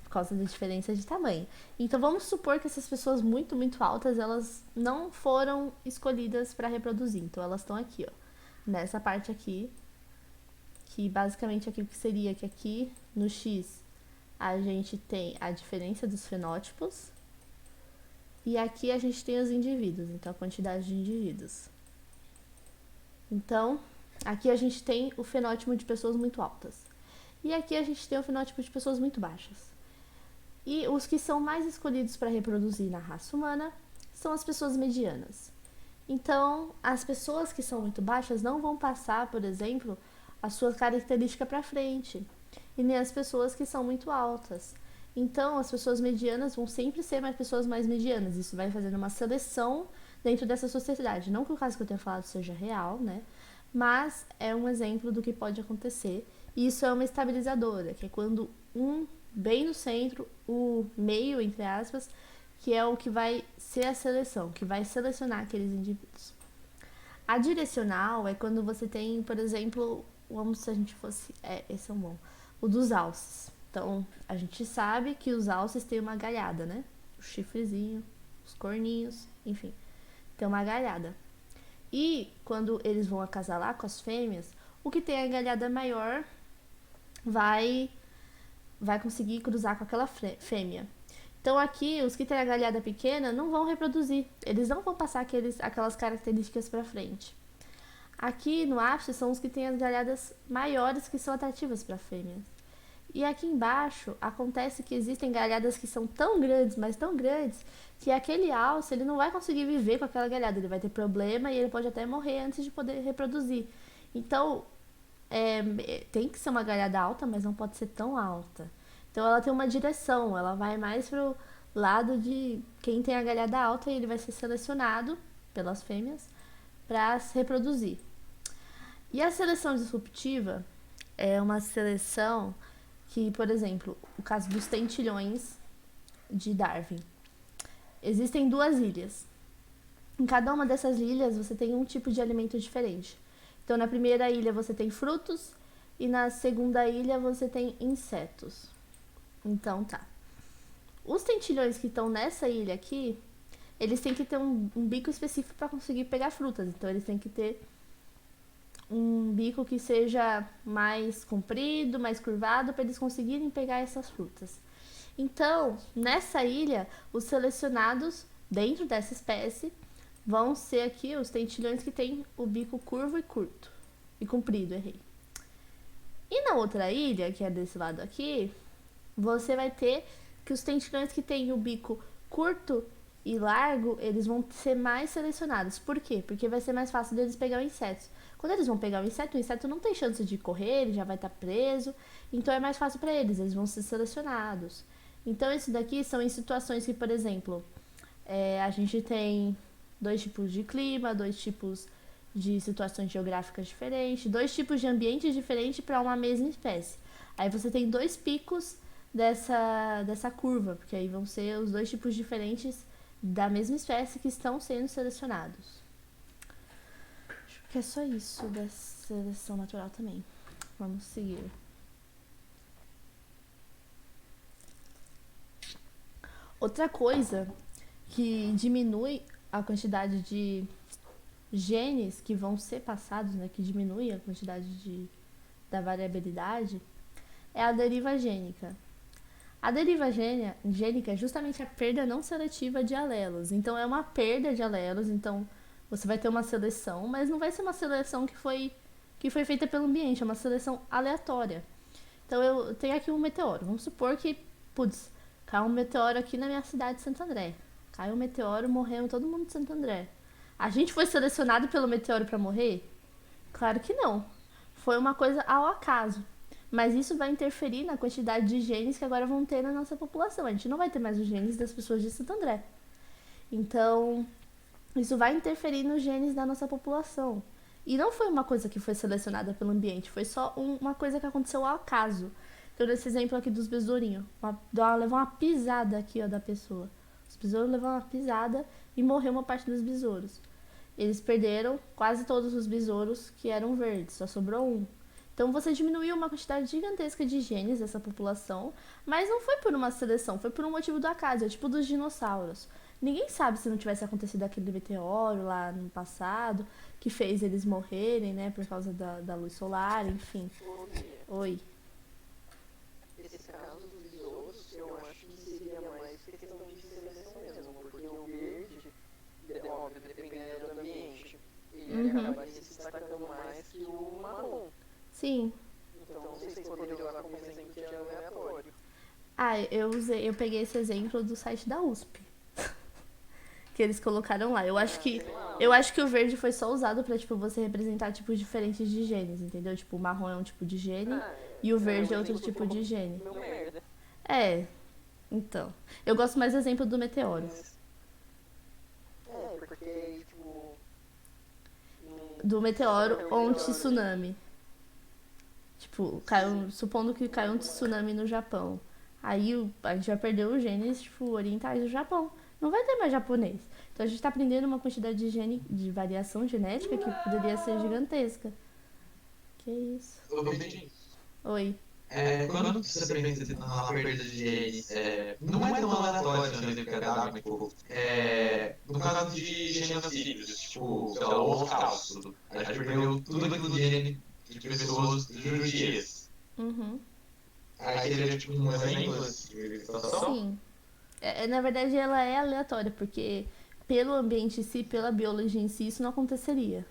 por causa da diferença de tamanho. Então vamos supor que essas pessoas muito, muito altas, elas não foram escolhidas para reproduzir. Então elas estão aqui, ó, nessa parte aqui, que basicamente aquilo que seria que aqui no X a gente tem a diferença dos fenótipos E aqui a gente tem os indivíduos, então a quantidade de indivíduos. Então, aqui a gente tem o fenótipo de pessoas muito altas. E aqui a gente tem o fenótipo de pessoas muito baixas. E os que são mais escolhidos para reproduzir na raça humana são as pessoas medianas. Então, as pessoas que são muito baixas não vão passar, por exemplo, a sua característica para frente. E nem as pessoas que são muito altas. Então, as pessoas medianas vão sempre ser mais pessoas mais medianas. Isso vai fazendo uma seleção dentro dessa sociedade. Não que o caso que eu tenha falado seja real, né? Mas é um exemplo do que pode acontecer. E isso é uma estabilizadora, que é quando bem no centro, o meio, entre aspas, que é o que vai ser a seleção, que vai selecionar aqueles indivíduos. A direcional é quando você tem, por exemplo, vamos se a gente fosse, esse é um bom, o dos alces. Então, a gente sabe que os alces têm uma galhada, né? O chifrezinho, os corninhos, enfim, tem uma galhada. E quando eles vão acasalar com as fêmeas, o que tem a galhada maior vai conseguir cruzar com aquela fêmea. Então aqui, os que têm a galhada pequena não vão reproduzir. Eles não vão passar aquelas características para frente. Aqui no ápice são os que têm as galhadas maiores que são atrativas para fêmeas. E aqui embaixo acontece que existem galhadas que são tão grandes, mas tão grandes, que aquele alce ele não vai conseguir viver com aquela galhada. Ele vai ter problema e ele pode até morrer antes de poder reproduzir. Então, tem que ser uma galhada alta, mas não pode ser tão alta. Então ela tem uma direção, ela vai mais pro lado de quem tem a galhada alta e ele vai ser selecionado pelas fêmeas para se reproduzir. E a seleção disruptiva é uma seleção que, por exemplo, o caso dos tentilhões de Darwin. Existem 2 ilhas. Em cada uma dessas ilhas você tem um tipo de alimento diferente. Então, na primeira ilha você tem frutos e na segunda ilha você tem insetos. Então, tá. Os tentilhões que estão nessa ilha aqui, eles têm que ter um bico específico para conseguir pegar frutas. Então, eles têm que ter um bico que seja mais comprido, mais curvado, para eles conseguirem pegar essas frutas. Então, nessa ilha, os selecionados dentro dessa espécie vão ser aqui os tentilhões que têm o bico curvo e curto. E comprido, errei. E na outra ilha, que é desse lado aqui, você vai ter que os tentilhões que têm o bico curto e largo, eles vão ser mais selecionados. Por quê? Porque vai ser mais fácil deles pegar o inseto. Quando eles vão pegar o inseto não tem chance de correr, ele já vai estar preso. Então é mais fácil para eles vão ser selecionados. Então isso daqui são em situações que, por exemplo, a gente tem 2 tipos de clima, 2 tipos de situações geográficas diferentes, 2 tipos de ambientes diferentes para uma mesma espécie. Aí você tem 2 picos dessa curva, porque aí vão ser os 2 tipos diferentes da mesma espécie que estão sendo selecionados. Acho que é só isso da seleção natural também. Vamos seguir. Outra coisa que diminui a quantidade de genes que vão ser passados, né, que diminui a quantidade da variabilidade, é a deriva gênica. A deriva gênica é justamente a perda não seletiva de alelos. Então, é uma perda de alelos. Então, você vai ter uma seleção, mas não vai ser uma seleção que foi feita pelo ambiente. É uma seleção aleatória. Então, eu tenho aqui um meteoro. Vamos supor que, caiu um meteoro aqui na minha cidade de Santo André. Caiu um meteoro, morreu todo mundo de Santo André. A gente foi selecionado pelo meteoro para morrer? Claro que não. Foi uma coisa ao acaso. Mas isso vai interferir na quantidade de genes que agora vão ter na nossa população. A gente não vai ter mais os genes das pessoas de Santo André. Então, isso vai interferir nos genes da nossa população. E não foi uma coisa que foi selecionada pelo ambiente, foi só uma coisa que aconteceu ao acaso. Então, nesse exemplo aqui dos besourinhos, levou uma pisada aqui, ó, da pessoa. Os besouros levaram uma pisada e morreu uma parte dos besouros. Eles perderam quase todos os besouros que eram verdes, só sobrou um. Então, você diminuiu uma quantidade gigantesca de genes dessa população, mas não foi por uma seleção, foi por um motivo do acaso, é tipo dos dinossauros. Ninguém sabe se não tivesse acontecido aquele meteoro lá no passado, que fez eles morrerem, né, por causa da luz solar, enfim. Oi. Esse caso dos besouros, eu acho que seria mais questão de seleção mesmo, porque o ele acaba se destacando mais que o marrom. Sim. Então, não sei se você poderia usar como exemplo de aleatório. Ah, eu peguei esse exemplo do site da USP. Que eles colocaram lá. Sei lá. Eu acho que o verde foi só usado pra, tipo, você representar tipos diferentes de genes, entendeu? Tipo, o marrom é um tipo de gene e o verde é outro tipo de gene. Meu merda. É, então. Eu gosto mais do exemplo do meteoro. Porque, tipo... Do meteoro ou um tsunami. Tipo, supondo que caiu um tsunami no Japão. Aí a gente vai perder os genes, tipo, orientais do Japão. Não vai ter mais japonês. Então a gente tá aprendendo uma quantidade de variação genética que poderia ser gigantesca. Que isso? Ô, Virginia, Oi. quando você pensa na perda de genes, não é tão aleatório assim, exemplo que é dado, tipo, no caso de genocídios, tipo, sei lá, o Holocausto, a gente perdeu tudo aquilo de gene de pessoas judias. Uhum. Aí seria tipo um exemplo assim, de situação? Sim. Na verdade, ela é aleatória, porque pelo ambiente em si, pela biologia em si, isso não aconteceria.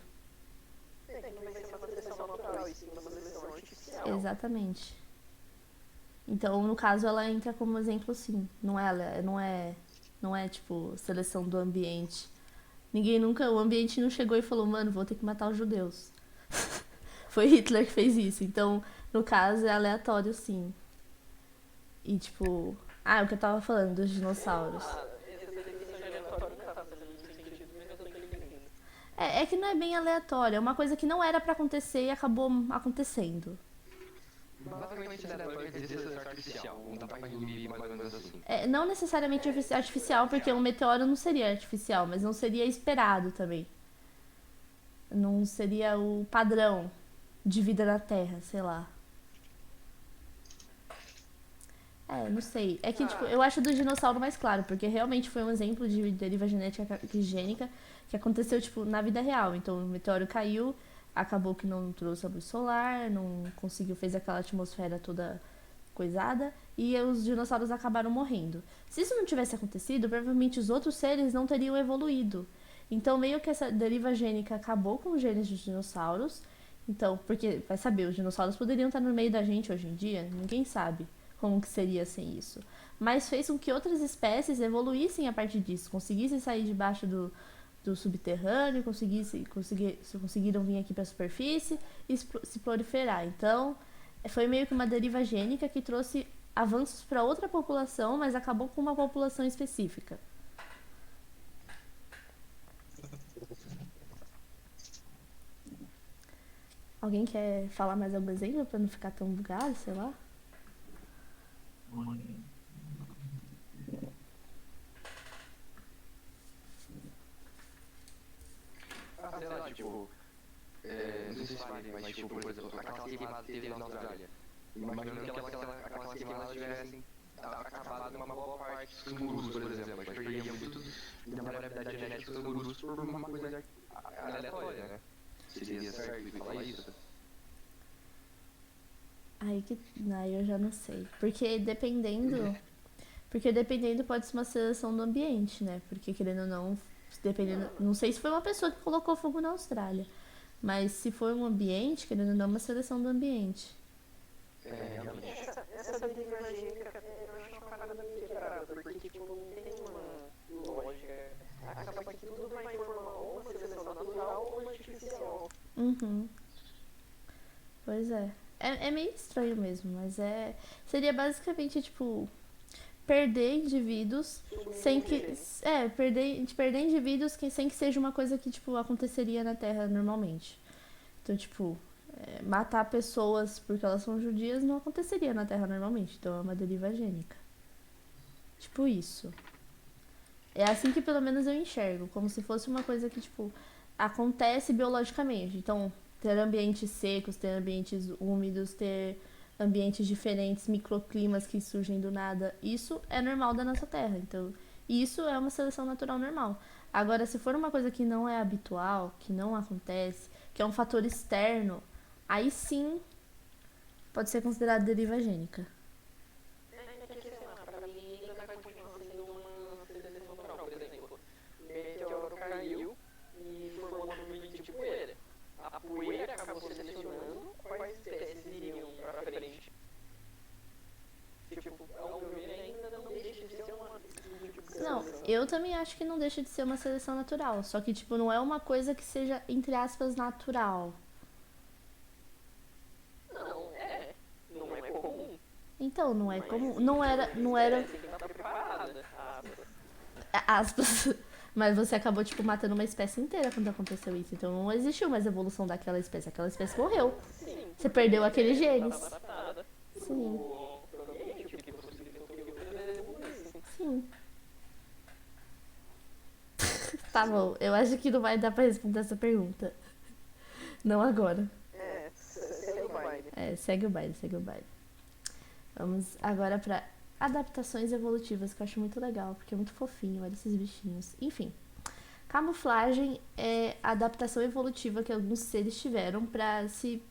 que não vai ser uma seleção natural, e sim uma seleção artificial. Exatamente. Então, no caso, ela entra como exemplo, sim. Não é tipo seleção do ambiente. O ambiente não chegou e falou, mano, vou ter que matar os judeus. Foi Hitler que fez isso. Então, no caso, é aleatório, sim. E tipo, o que eu tava falando dos dinossauros. Essa definição de aleatório não tá fazendo muito sentido, mas eu tô entendendo. É que não é bem aleatório, é uma coisa que não era pra acontecer e acabou acontecendo. Basicamente, esse aleatório quer dizer seleção artificial. Não dá pra resumir mais ou menos assim. Não necessariamente artificial, porque um meteoro não seria artificial, mas não seria esperado também. Não seria o padrão de vida na Terra, sei lá. Não sei. É que, tipo, eu acho do dinossauro mais claro, porque realmente foi um exemplo de deriva genética gênica que aconteceu, tipo, na vida real. Então, o meteoro caiu, acabou que não trouxe a luz solar, não conseguiu, fez aquela atmosfera toda coisada, e os dinossauros acabaram morrendo. Se isso não tivesse acontecido, provavelmente os outros seres não teriam evoluído. Então, meio que essa deriva gênica acabou com os genes dos dinossauros. Então, porque, vai saber, os dinossauros poderiam estar no meio da gente hoje em dia, ninguém sabe como que seria sem isso. Mas fez com que outras espécies evoluíssem a partir disso, conseguissem sair debaixo do subterrâneo, conseguiram vir aqui para a superfície e se proliferar. Então, foi meio que uma deriva gênica que trouxe avanços para outra população, mas acabou com uma população específica. Alguém quer falar mais algum exemplo para não ficar tão bugado, sei lá? Sei lá, tipo, não sei se vale, mas tipo, por exemplo, aquelas queimadas que teve na Austrália. Imaginando que aquelas queimadas tivessem acabado uma boa parte dos cangurus, por exemplo. A gente perderia muito da variabilidade genética dos cangurus por uma coisa aleatória, né? Seria certo falar isso? Aí eu já não sei. Porque dependendo pode ser uma seleção do ambiente, né? Porque querendo ou não, dependendo, não sei se foi uma pessoa que colocou fogo na Austrália, mas se foi um ambiente, querendo ou não, uma seleção do ambiente. Realmente. Essa deriva gênica, eu acho uma parada meio quebrada, porque, tipo, não tem uma lógica. Acaba que tudo vai formar ou uma seleção natural ou uma artificial. Uhum. Pois é. É meio estranho mesmo, mas seria basicamente, tipo, perder indivíduos sem que... perder indivíduos sem que seja uma coisa que, tipo, aconteceria na Terra normalmente. Então, tipo, matar pessoas porque elas são judias não aconteceria na Terra normalmente. Então, é uma deriva gênica. Tipo isso. É assim que, pelo menos, eu enxergo. Como se fosse uma coisa que, tipo, acontece biologicamente. Então, ter ambientes secos, ter ambientes úmidos, ter ambientes diferentes, microclimas que surgem do nada. Isso é normal da nossa Terra. Então, isso é uma seleção natural normal. Agora, se for uma coisa que não é habitual, que não acontece, que é um fator externo, aí sim pode ser considerado deriva gênica. Porque, sei lá, pra mim ainda vai continuar sendo uma seleção natural, por exemplo. O meteoro caiu e formou uma nuvem de poeira. Eu também acho que não deixa de ser uma seleção natural. Só que, tipo, não é uma coisa que seja, entre aspas, natural. Não é comum. Então, não é como. Não era. Tem que estar preparada. Aspas. Mas você acabou, tipo, matando uma espécie inteira quando aconteceu isso. Então não existiu mais evolução daquela espécie. Aquela espécie morreu. Sim. Você perdeu aqueles genes. Adaptada. Sim, Provavelmente o que você evoluir. sim. Tá bom, eu acho que não vai dar pra responder essa pergunta. Não agora. Segue o baile. Segue o baile, segue o baile. Vamos agora pra adaptações evolutivas, que eu acho muito legal, porque é muito fofinho, olha esses bichinhos. Enfim, camuflagem é a adaptação evolutiva que alguns seres tiveram pra se...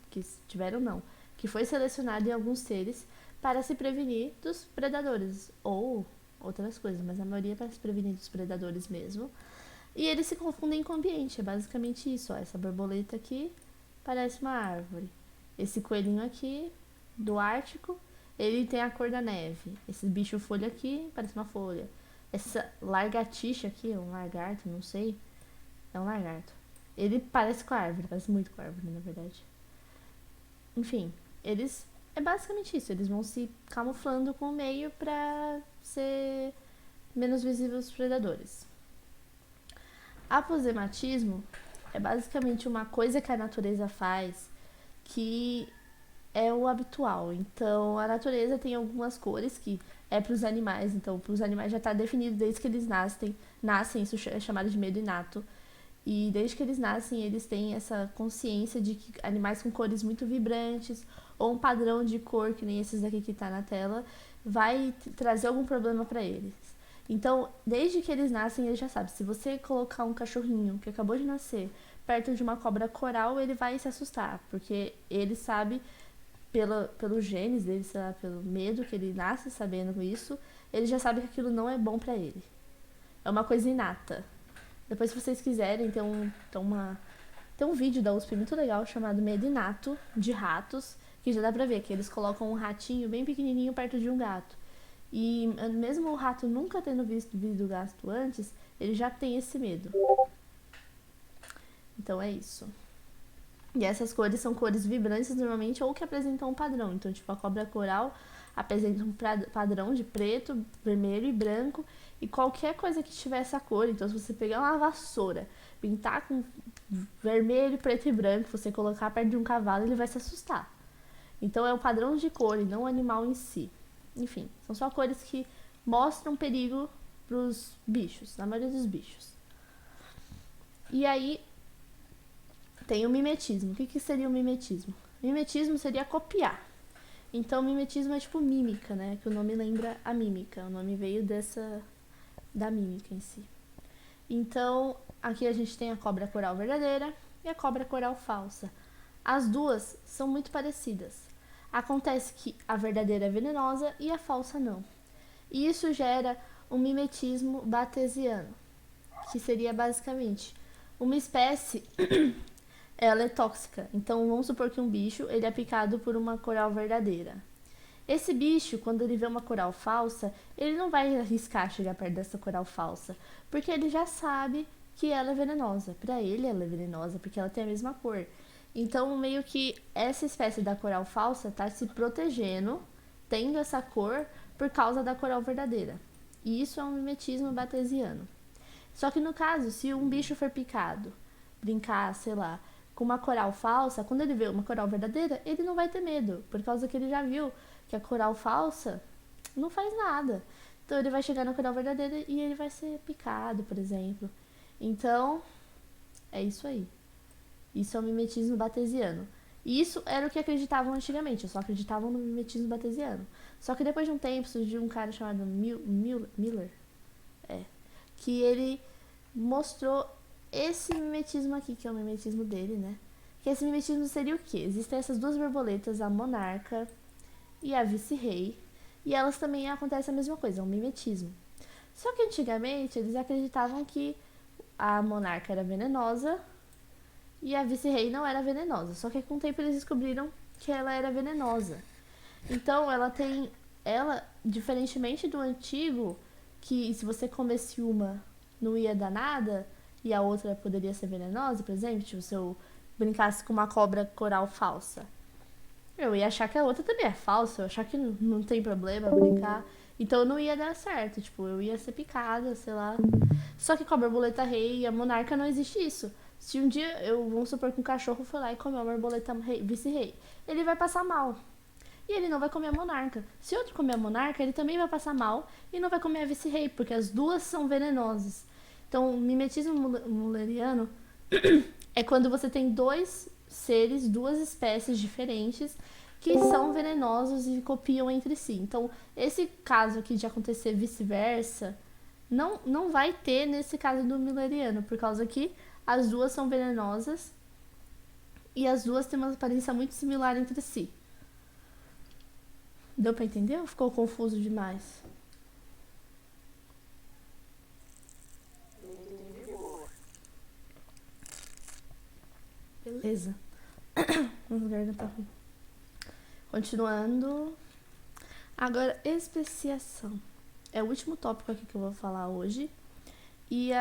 Que tiveram não. Que foi selecionado em alguns seres para se prevenir dos predadores. Ou outras coisas, mas a maioria é para se prevenir dos predadores mesmo. E eles se confundem com o ambiente, é basicamente isso. Ó, essa borboleta aqui parece uma árvore. Esse coelhinho aqui, do Ártico, ele tem a cor da neve. Esse bicho folha aqui parece uma folha. Essa lagartixa aqui, um lagarto, não sei. É um lagarto. Ele parece com a árvore, parece muito com a árvore, na verdade. Enfim, eles... É basicamente isso, eles vão se camuflando com o meio pra ser menos visíveis aos predadores. Aposematismo é basicamente uma coisa que a natureza faz que é o habitual. Então, a natureza tem algumas cores que é para os animais. Então, para os animais já está definido desde que eles nascem, isso é chamado de medo inato. E desde que eles nascem, eles têm essa consciência de que animais com cores muito vibrantes ou um padrão de cor, que nem esses daqui que tá na tela, vai trazer algum problema para eles. Então, desde que eles nascem, eles já sabem. Se você colocar um cachorrinho que acabou de nascer perto de uma cobra coral, ele vai se assustar, porque ele sabe, pelos genes dele, sei lá, pelo medo que ele nasce sabendo isso, ele já sabe que aquilo não é bom pra ele. É uma coisa inata. Depois, se vocês quiserem, tem um vídeo da USP muito legal chamado Medo Inato, de ratos, que já dá pra ver que eles colocam um ratinho bem pequenininho perto de um gato. E mesmo o rato nunca tendo visto o gato antes, ele já tem esse medo. Então é isso. E essas cores são cores vibrantes normalmente ou que apresentam um padrão. Então, tipo, a cobra coral apresenta um padrão de preto, vermelho e branco. E qualquer coisa que tiver essa cor, então se você pegar uma vassoura, pintar com vermelho, preto e branco, você colocar perto de um cavalo, ele vai se assustar. Então é o padrão de cor e não o animal em si. Enfim, são só cores que mostram perigo pros bichos, na maioria dos bichos. E aí tem o mimetismo. O que seria o mimetismo? Mimetismo seria copiar. Então, mimetismo é tipo mímica, né? Que o nome lembra a mímica. O nome veio da mímica em si. Então, aqui a gente tem a cobra coral verdadeira e a cobra coral falsa. As duas são muito parecidas. Acontece que a verdadeira é venenosa e a falsa não. E isso gera um mimetismo batesiano, que seria basicamente uma espécie... ela é tóxica. Então, vamos supor que um bicho ele é picado por uma coral verdadeira. Esse bicho, quando ele vê uma coral falsa, ele não vai arriscar chegar perto dessa coral falsa, porque ele já sabe que ela é venenosa. Para ele, ela é venenosa, porque ela tem a mesma cor. Então, meio que essa espécie da coral falsa está se protegendo, tendo essa cor, por causa da coral verdadeira. E isso é um mimetismo batesiano. Só que no caso, se um bicho for picado, brincar, sei lá, com uma coral falsa, quando ele vê uma coral verdadeira, ele não vai ter medo, por causa que ele já viu que a coral falsa não faz nada. Então ele vai chegar na coral verdadeira e ele vai ser picado, por exemplo. Então, é isso aí. Isso é o mimetismo batesiano. E isso era o que acreditavam antigamente, só acreditavam no mimetismo batesiano. Só que depois de um tempo surgiu um cara chamado Miller, que ele mostrou esse mimetismo aqui, que é o mimetismo dele, né? Que esse mimetismo seria o quê? Existem essas duas borboletas, a monarca e a vice-rei, e elas também acontece a mesma coisa, é um mimetismo. Só que antigamente eles acreditavam que a monarca era venenosa e a vice-rei não era venenosa. Só que com o tempo eles descobriram que ela era venenosa. Então ela, diferentemente do antigo que se você comesse uma não ia dar nada e a outra poderia ser venenosa, por exemplo, tipo, se eu brincasse com uma cobra coral falsa, eu ia achar que a outra também é falsa, eu ia achar que não tem problema brincar, então não ia dar certo, tipo, eu ia ser picada, sei lá. Só que com a borboleta rei e a monarca não existe isso. Se um dia, vamos supor que um cachorro foi lá e comeu a borboleta vice-rei, ele vai passar mal. E ele não vai comer a monarca. Se outro comer a monarca, ele também vai passar mal e não vai comer a vice-rei, porque as duas são venenosas. Então, o mimetismo mulleriano é quando você tem dois seres, duas espécies diferentes que são venenosos e copiam entre si. Então, esse caso aqui de acontecer vice-versa, não vai ter nesse caso do mulleriano, por causa que as duas são venenosas e as duas têm uma aparência muito similar entre si. Deu pra entender ou ficou confuso demais? Beleza. Meu garganta tá ruim. Continuando. Agora, especiação. É o último tópico aqui que eu vou falar hoje. E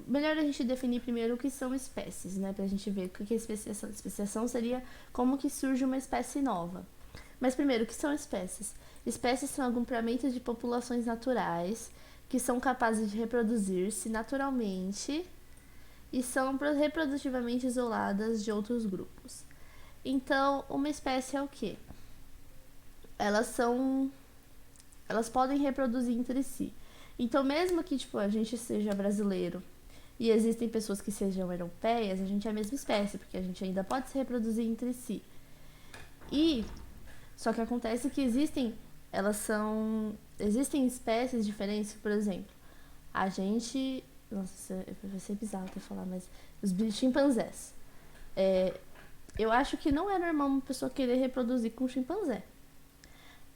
melhor a gente definir primeiro o que são espécies, né? Pra gente ver o que é especiação. Especiação seria como que surge uma espécie nova. Mas primeiro, o que são espécies? Espécies são agrupamentos de populações naturais que são capazes de reproduzir-se naturalmente e são reprodutivamente isoladas de outros grupos. Então, uma espécie é o quê? Elas podem reproduzir entre si. Então, mesmo que a gente seja brasileiro e existem pessoas que sejam europeias, a gente é a mesma espécie, porque a gente ainda pode se reproduzir entre si. Só que acontece que existem espécies diferentes, por exemplo, a gente... Nossa, vai ser bizarro até falar, mas os chimpanzés. Eu acho que não é normal uma pessoa querer reproduzir com chimpanzé.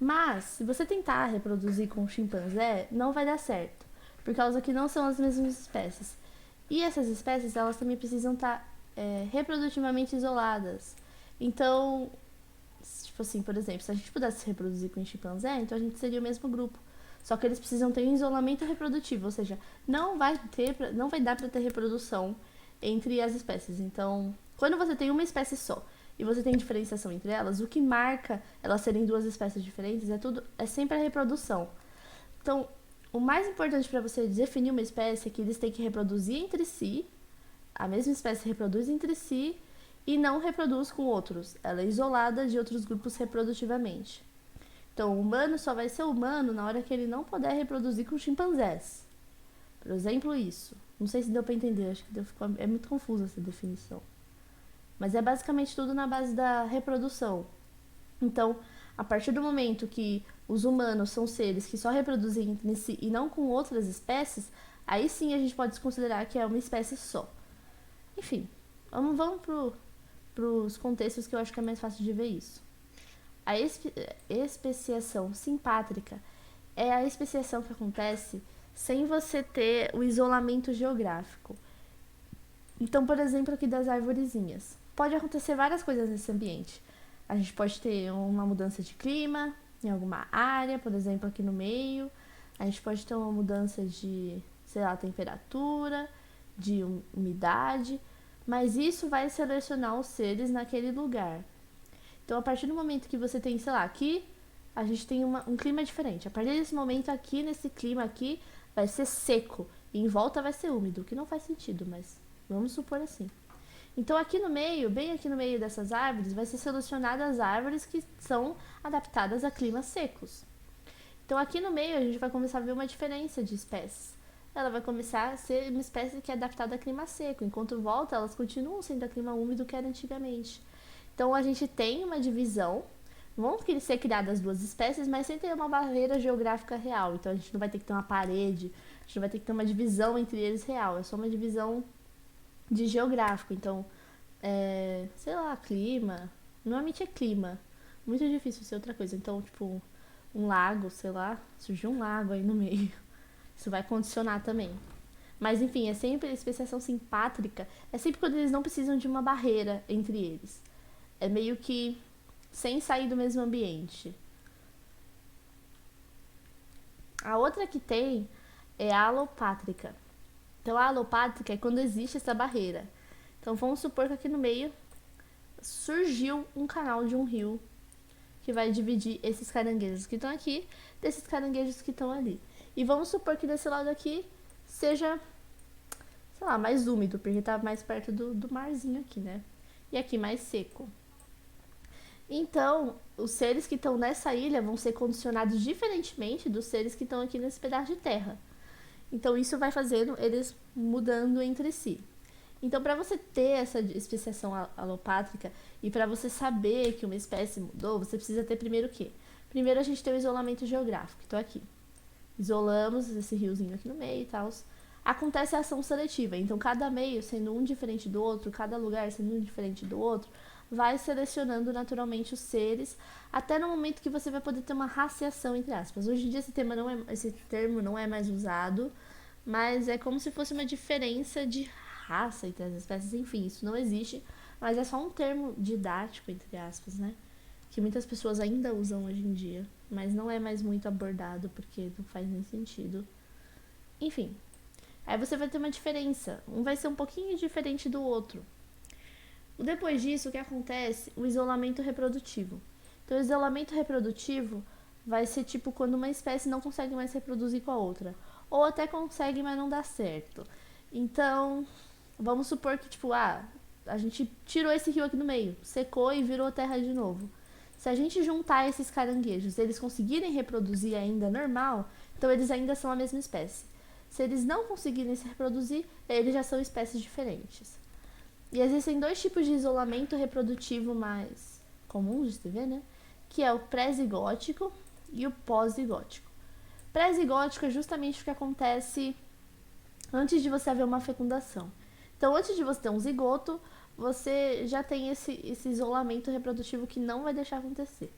Mas, se você tentar reproduzir com chimpanzé, não vai dar certo. Por causa que não são as mesmas espécies. E essas espécies, elas também precisam estar reprodutivamente isoladas. Então, por exemplo, se a gente pudesse reproduzir com chimpanzé, então a gente seria o mesmo grupo. Só que eles precisam ter um isolamento reprodutivo, ou seja, não vai dar para ter reprodução entre as espécies. Então, quando você tem uma espécie só e você tem diferenciação entre elas, o que marca elas serem duas espécies diferentes é sempre a reprodução. Então, o mais importante para você definir uma espécie é que eles têm que reproduzir entre si, a mesma espécie reproduz entre si e não reproduz com outros. Ela é isolada de outros grupos reprodutivamente. Então, o humano só vai ser humano na hora que ele não puder reproduzir com chimpanzés. Por exemplo, isso. Não sei se deu para entender, acho que é muito confusa essa definição. Mas é basicamente tudo na base da reprodução. Então, a partir do momento que os humanos são seres que só reproduzem entre si e não com outras espécies, aí sim a gente pode considerar que é uma espécie só. Enfim, vamos para os contextos que eu acho que é mais fácil de ver isso. A especiação simpátrica é a especiação que acontece sem você ter o isolamento geográfico. Então, por exemplo, aqui das arvorezinhas. Pode acontecer várias coisas nesse ambiente. A gente pode ter uma mudança de clima em alguma área, por exemplo, aqui no meio. A gente pode ter uma mudança de, temperatura, de umidade. Mas isso vai selecionar os seres naquele lugar. Então, a partir do momento que você tem, aqui a gente tem um clima diferente. A partir desse momento aqui, nesse clima aqui, vai ser seco. E em volta vai ser úmido, o que não faz sentido, mas vamos supor assim. Então, aqui no meio, bem aqui no meio dessas árvores, vai ser selecionadas as árvores que são adaptadas a climas secos. Então, aqui no meio, a gente vai começar a ver uma diferença de espécies. Ela vai começar a ser uma espécie que é adaptada a clima seco. Enquanto volta, elas continuam sendo a clima úmido que era antigamente. Então, a gente tem uma divisão, vão ser criadas duas espécies, mas sem ter uma barreira geográfica real. Então, a gente não vai ter que ter uma parede, a gente não vai ter que ter uma divisão entre eles real. É só uma divisão de geográfico. Então, clima. Normalmente é clima. Muito difícil ser outra coisa. Então, um lago, surgiu um lago aí no meio. Isso vai condicionar também. Mas, enfim, é sempre a especiação simpátrica. É sempre quando eles não precisam de uma barreira entre eles. É meio que sem sair do mesmo ambiente. A outra que tem é alopátrica. Então, a alopátrica é quando existe essa barreira. Então, vamos supor que aqui no meio surgiu um canal de um rio que vai dividir esses caranguejos que estão aqui desses caranguejos que estão ali. E vamos supor que desse lado aqui seja, sei lá, mais úmido, porque tá mais perto do marzinho aqui, né? E aqui mais seco. Então, os seres que estão nessa ilha vão ser condicionados diferentemente dos seres que estão aqui nesse pedaço de terra. Então, isso vai fazendo eles mudando entre si. Então, para você ter essa especiação alopátrica e para você saber que uma espécie mudou, você precisa ter primeiro o quê? Primeiro, a gente tem o isolamento geográfico. Então, aqui, isolamos esse riozinho aqui no meio e tal. Acontece a ação seletiva. Então, cada meio sendo um diferente do outro, cada lugar sendo um diferente do outro, vai selecionando naturalmente os seres, até no momento que você vai poder ter uma raciação, entre aspas. Hoje em dia esse termo não é mais usado, mas é como se fosse uma diferença de raça entre as espécies. Enfim, isso não existe, mas é só um termo didático, entre aspas, né? Que muitas pessoas ainda usam hoje em dia, mas não é mais muito abordado porque não faz nem sentido. Enfim, aí você vai ter uma diferença. Um vai ser um pouquinho diferente do outro. Depois disso, o que acontece? O isolamento reprodutivo. Então, o isolamento reprodutivo vai ser tipo quando uma espécie não consegue mais reproduzir com a outra. Ou até consegue, mas não dá certo. Então, vamos supor que, tipo, a gente tirou esse rio aqui no meio, secou e virou terra de novo. Se a gente juntar esses caranguejos, eles conseguirem reproduzir ainda normal, então eles ainda são a mesma espécie. Se eles não conseguirem se reproduzir, eles já são espécies diferentes. E existem dois tipos de isolamento reprodutivo mais comuns de se ver, né? Que é o pré-zigótico e o pós-zigótico. Pré-zigótico é justamente o que acontece antes de você haver uma fecundação. Então, antes de você ter um zigoto, você já tem esse isolamento reprodutivo que não vai deixar acontecer.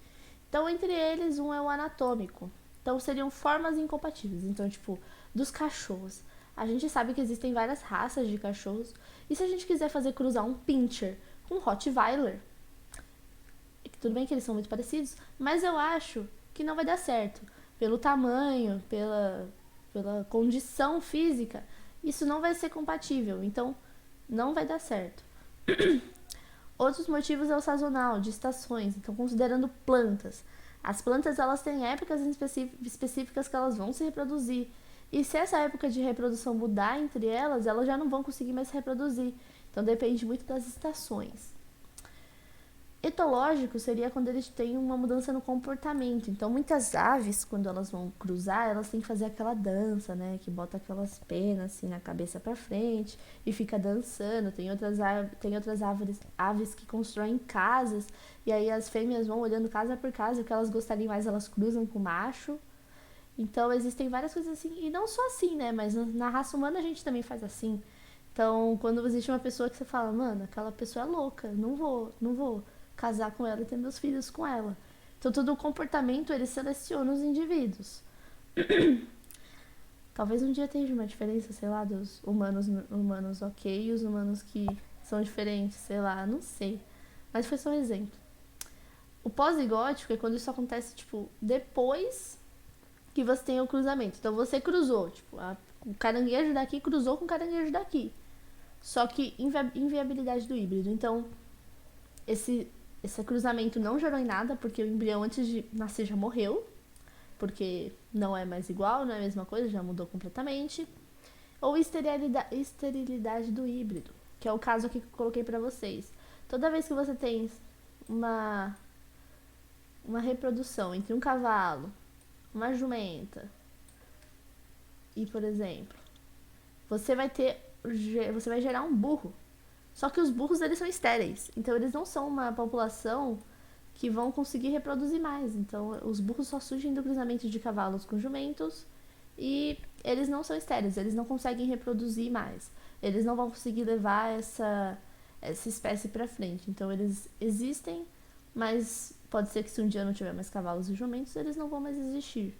Então, entre eles, um é o anatômico. Então, seriam formas incompatíveis. Então, tipo, dos cachorros. A gente sabe que existem várias raças de cachorros. E se a gente quiser fazer cruzar um Pinscher com um Rottweiler, tudo bem que eles são muito parecidos, mas eu acho que não vai dar certo. Pelo tamanho, pela condição física, isso não vai ser compatível. Então, não vai dar certo. Outros motivos é o sazonal, de estações. Então, considerando plantas. As plantas, elas têm épocas específicas que elas vão se reproduzir. E se essa época de reprodução mudar entre elas, elas já não vão conseguir mais se reproduzir. Então, depende muito das estações. Etológico seria quando eles têm uma mudança no comportamento. Então, muitas aves, quando elas vão cruzar, elas têm que fazer aquela dança, né? Que bota aquelas penas assim na cabeça pra frente e fica dançando. Tem outras aves que constroem casas e aí as fêmeas vão olhando casa por casa, o que elas gostariam mais, elas cruzam com o macho. Então, existem várias coisas assim, e não só assim, né, mas na raça humana a gente também faz assim. Então, quando existe uma pessoa que você fala, mano, aquela pessoa é louca, não vou casar com ela e ter meus filhos com ela. Então, todo o comportamento, ele seleciona os indivíduos. Talvez um dia tenha uma diferença, sei lá, dos humanos ok e os humanos que são diferentes, sei lá, não sei. Mas foi só um exemplo. O pós-zigótico é quando isso acontece, tipo, depois que você tem o cruzamento. Então, você cruzou, tipo, o caranguejo daqui cruzou com o caranguejo daqui. Só que inviabilidade do híbrido. Então, esse cruzamento não gerou em nada, porque o embrião antes de nascer já morreu, porque não é mais igual, não é a mesma coisa, já mudou completamente. Ou esterilidade do híbrido, que é o caso aqui que eu coloquei pra vocês. Toda vez que você tem uma reprodução entre um cavalo, uma jumenta e, por exemplo, você vai gerar um burro. Só que os burros, eles são estéreis. Então, eles não são uma população que vão conseguir reproduzir mais. Então, os burros só surgem do cruzamento de cavalos com jumentos e eles não são estéreis. Eles não conseguem reproduzir mais. Eles não vão conseguir levar essa espécie pra frente. Então, eles existem, mas pode ser que se um dia não tiver mais cavalos e jumentos, eles não vão mais existir.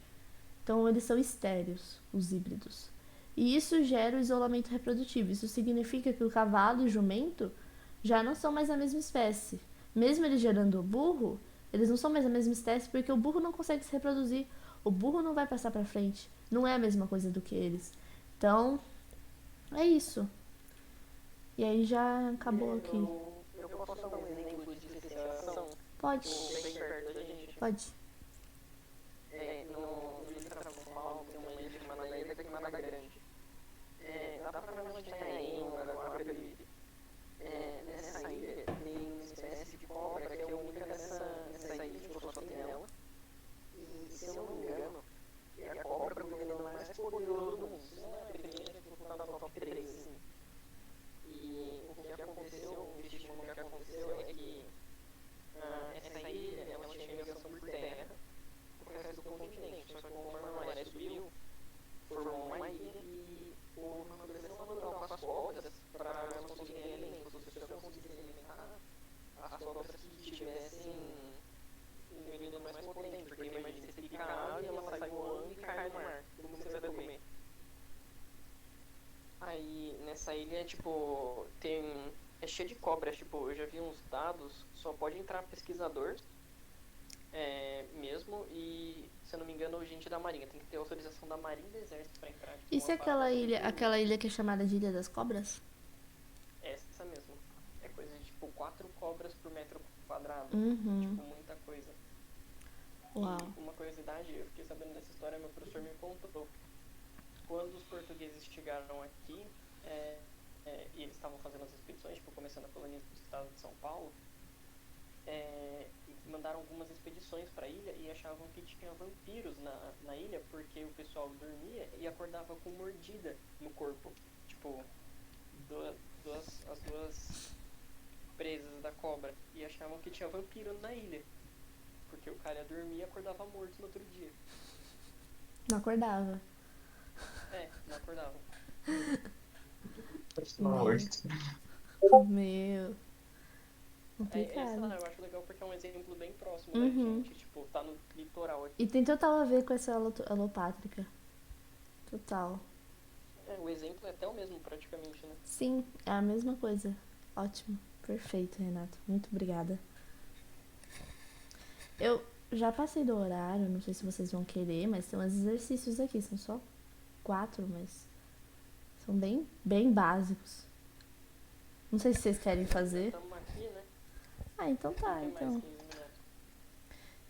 Então, eles são estéreos, os híbridos. E isso gera o isolamento reprodutivo. Isso significa que o cavalo e o jumento já não são mais a mesma espécie. Mesmo eles gerando o burro, Eles não são mais a mesma espécie porque o burro não consegue se reproduzir. O burro não vai passar pra frente. Não é a mesma coisa do que eles. Então, é isso. E aí já acabou aqui. Eu posso dar um exemplo de especialização? Pode, Bem perto da gente. pode. No litoral de São Paulo tem uma ilha chamada Ilha da Queimada Grande. Dá pra ver onde tem a Ema, a Peruíbe. Nessa ilha tem uma espécie de cobra que é única nessa ilha, tipo, só tem ela. E se eu não me engano, é a cobra com o veneno mais poderoso do mundo. Se não é a primeira, tipo, tá no top 3, assim. E o que aconteceu, o estímulo que aconteceu é que essa ilha, ela tinha ligação por terra com o resto do continente. Só que conforme a maré subiu, formou uma ilha e houve uma pressão natural com as cobras para elas conseguirem alimento. Ou seja, elas conseguirem alimentar as cobras que tivessem um veneno mais potente. Porque imagina, você pica a ave, ela sai voando e cai no mar. Como você vai comer? Aí nessa ilha, tipo, é cheio de cobras, tipo, eu já vi uns dados, só pode entrar pesquisador mesmo, e se eu não me engano, gente da Marinha, tem que ter autorização da Marinha e do Exército pra entrar. Tipo, E se uma parada aquela ilha que é chamada de Ilha das Cobras? essa mesmo. É coisa de tipo 4 cobras por metro quadrado. Uhum. Tipo, muita coisa. Uau. E uma curiosidade, eu fiquei sabendo dessa história, meu professor me contou. Quando os portugueses chegaram aqui, e eles estavam fazendo as expedições, tipo, começando a colonização do estado de São Paulo, mandaram algumas expedições para a ilha e achavam que tinha vampiros na ilha, porque o pessoal dormia e acordava com mordida no corpo. Tipo, as duas presas da cobra. E achavam que tinha vampiro na ilha, porque o cara dormia e acordava morto no outro dia. Não acordava. Não acordava. Morto. Meu. Complicado. Eu acho legal porque é um exemplo bem próximo Uhum. da gente, tipo, tá no litoral aqui. E tem total a ver com essa alopátrica. Total. O exemplo é até o mesmo, praticamente, né? Sim, é a mesma coisa. Ótimo. Perfeito, Renato. Muito obrigada. Eu já passei do horário, não sei se vocês vão querer, mas tem uns exercícios aqui. São só 4, mas são bem, bem básicos. Não sei se vocês querem fazer. Estamos aqui, né? Ah, então tá, Tem mais então. 15 minutos.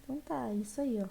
Então tá, isso aí, ó.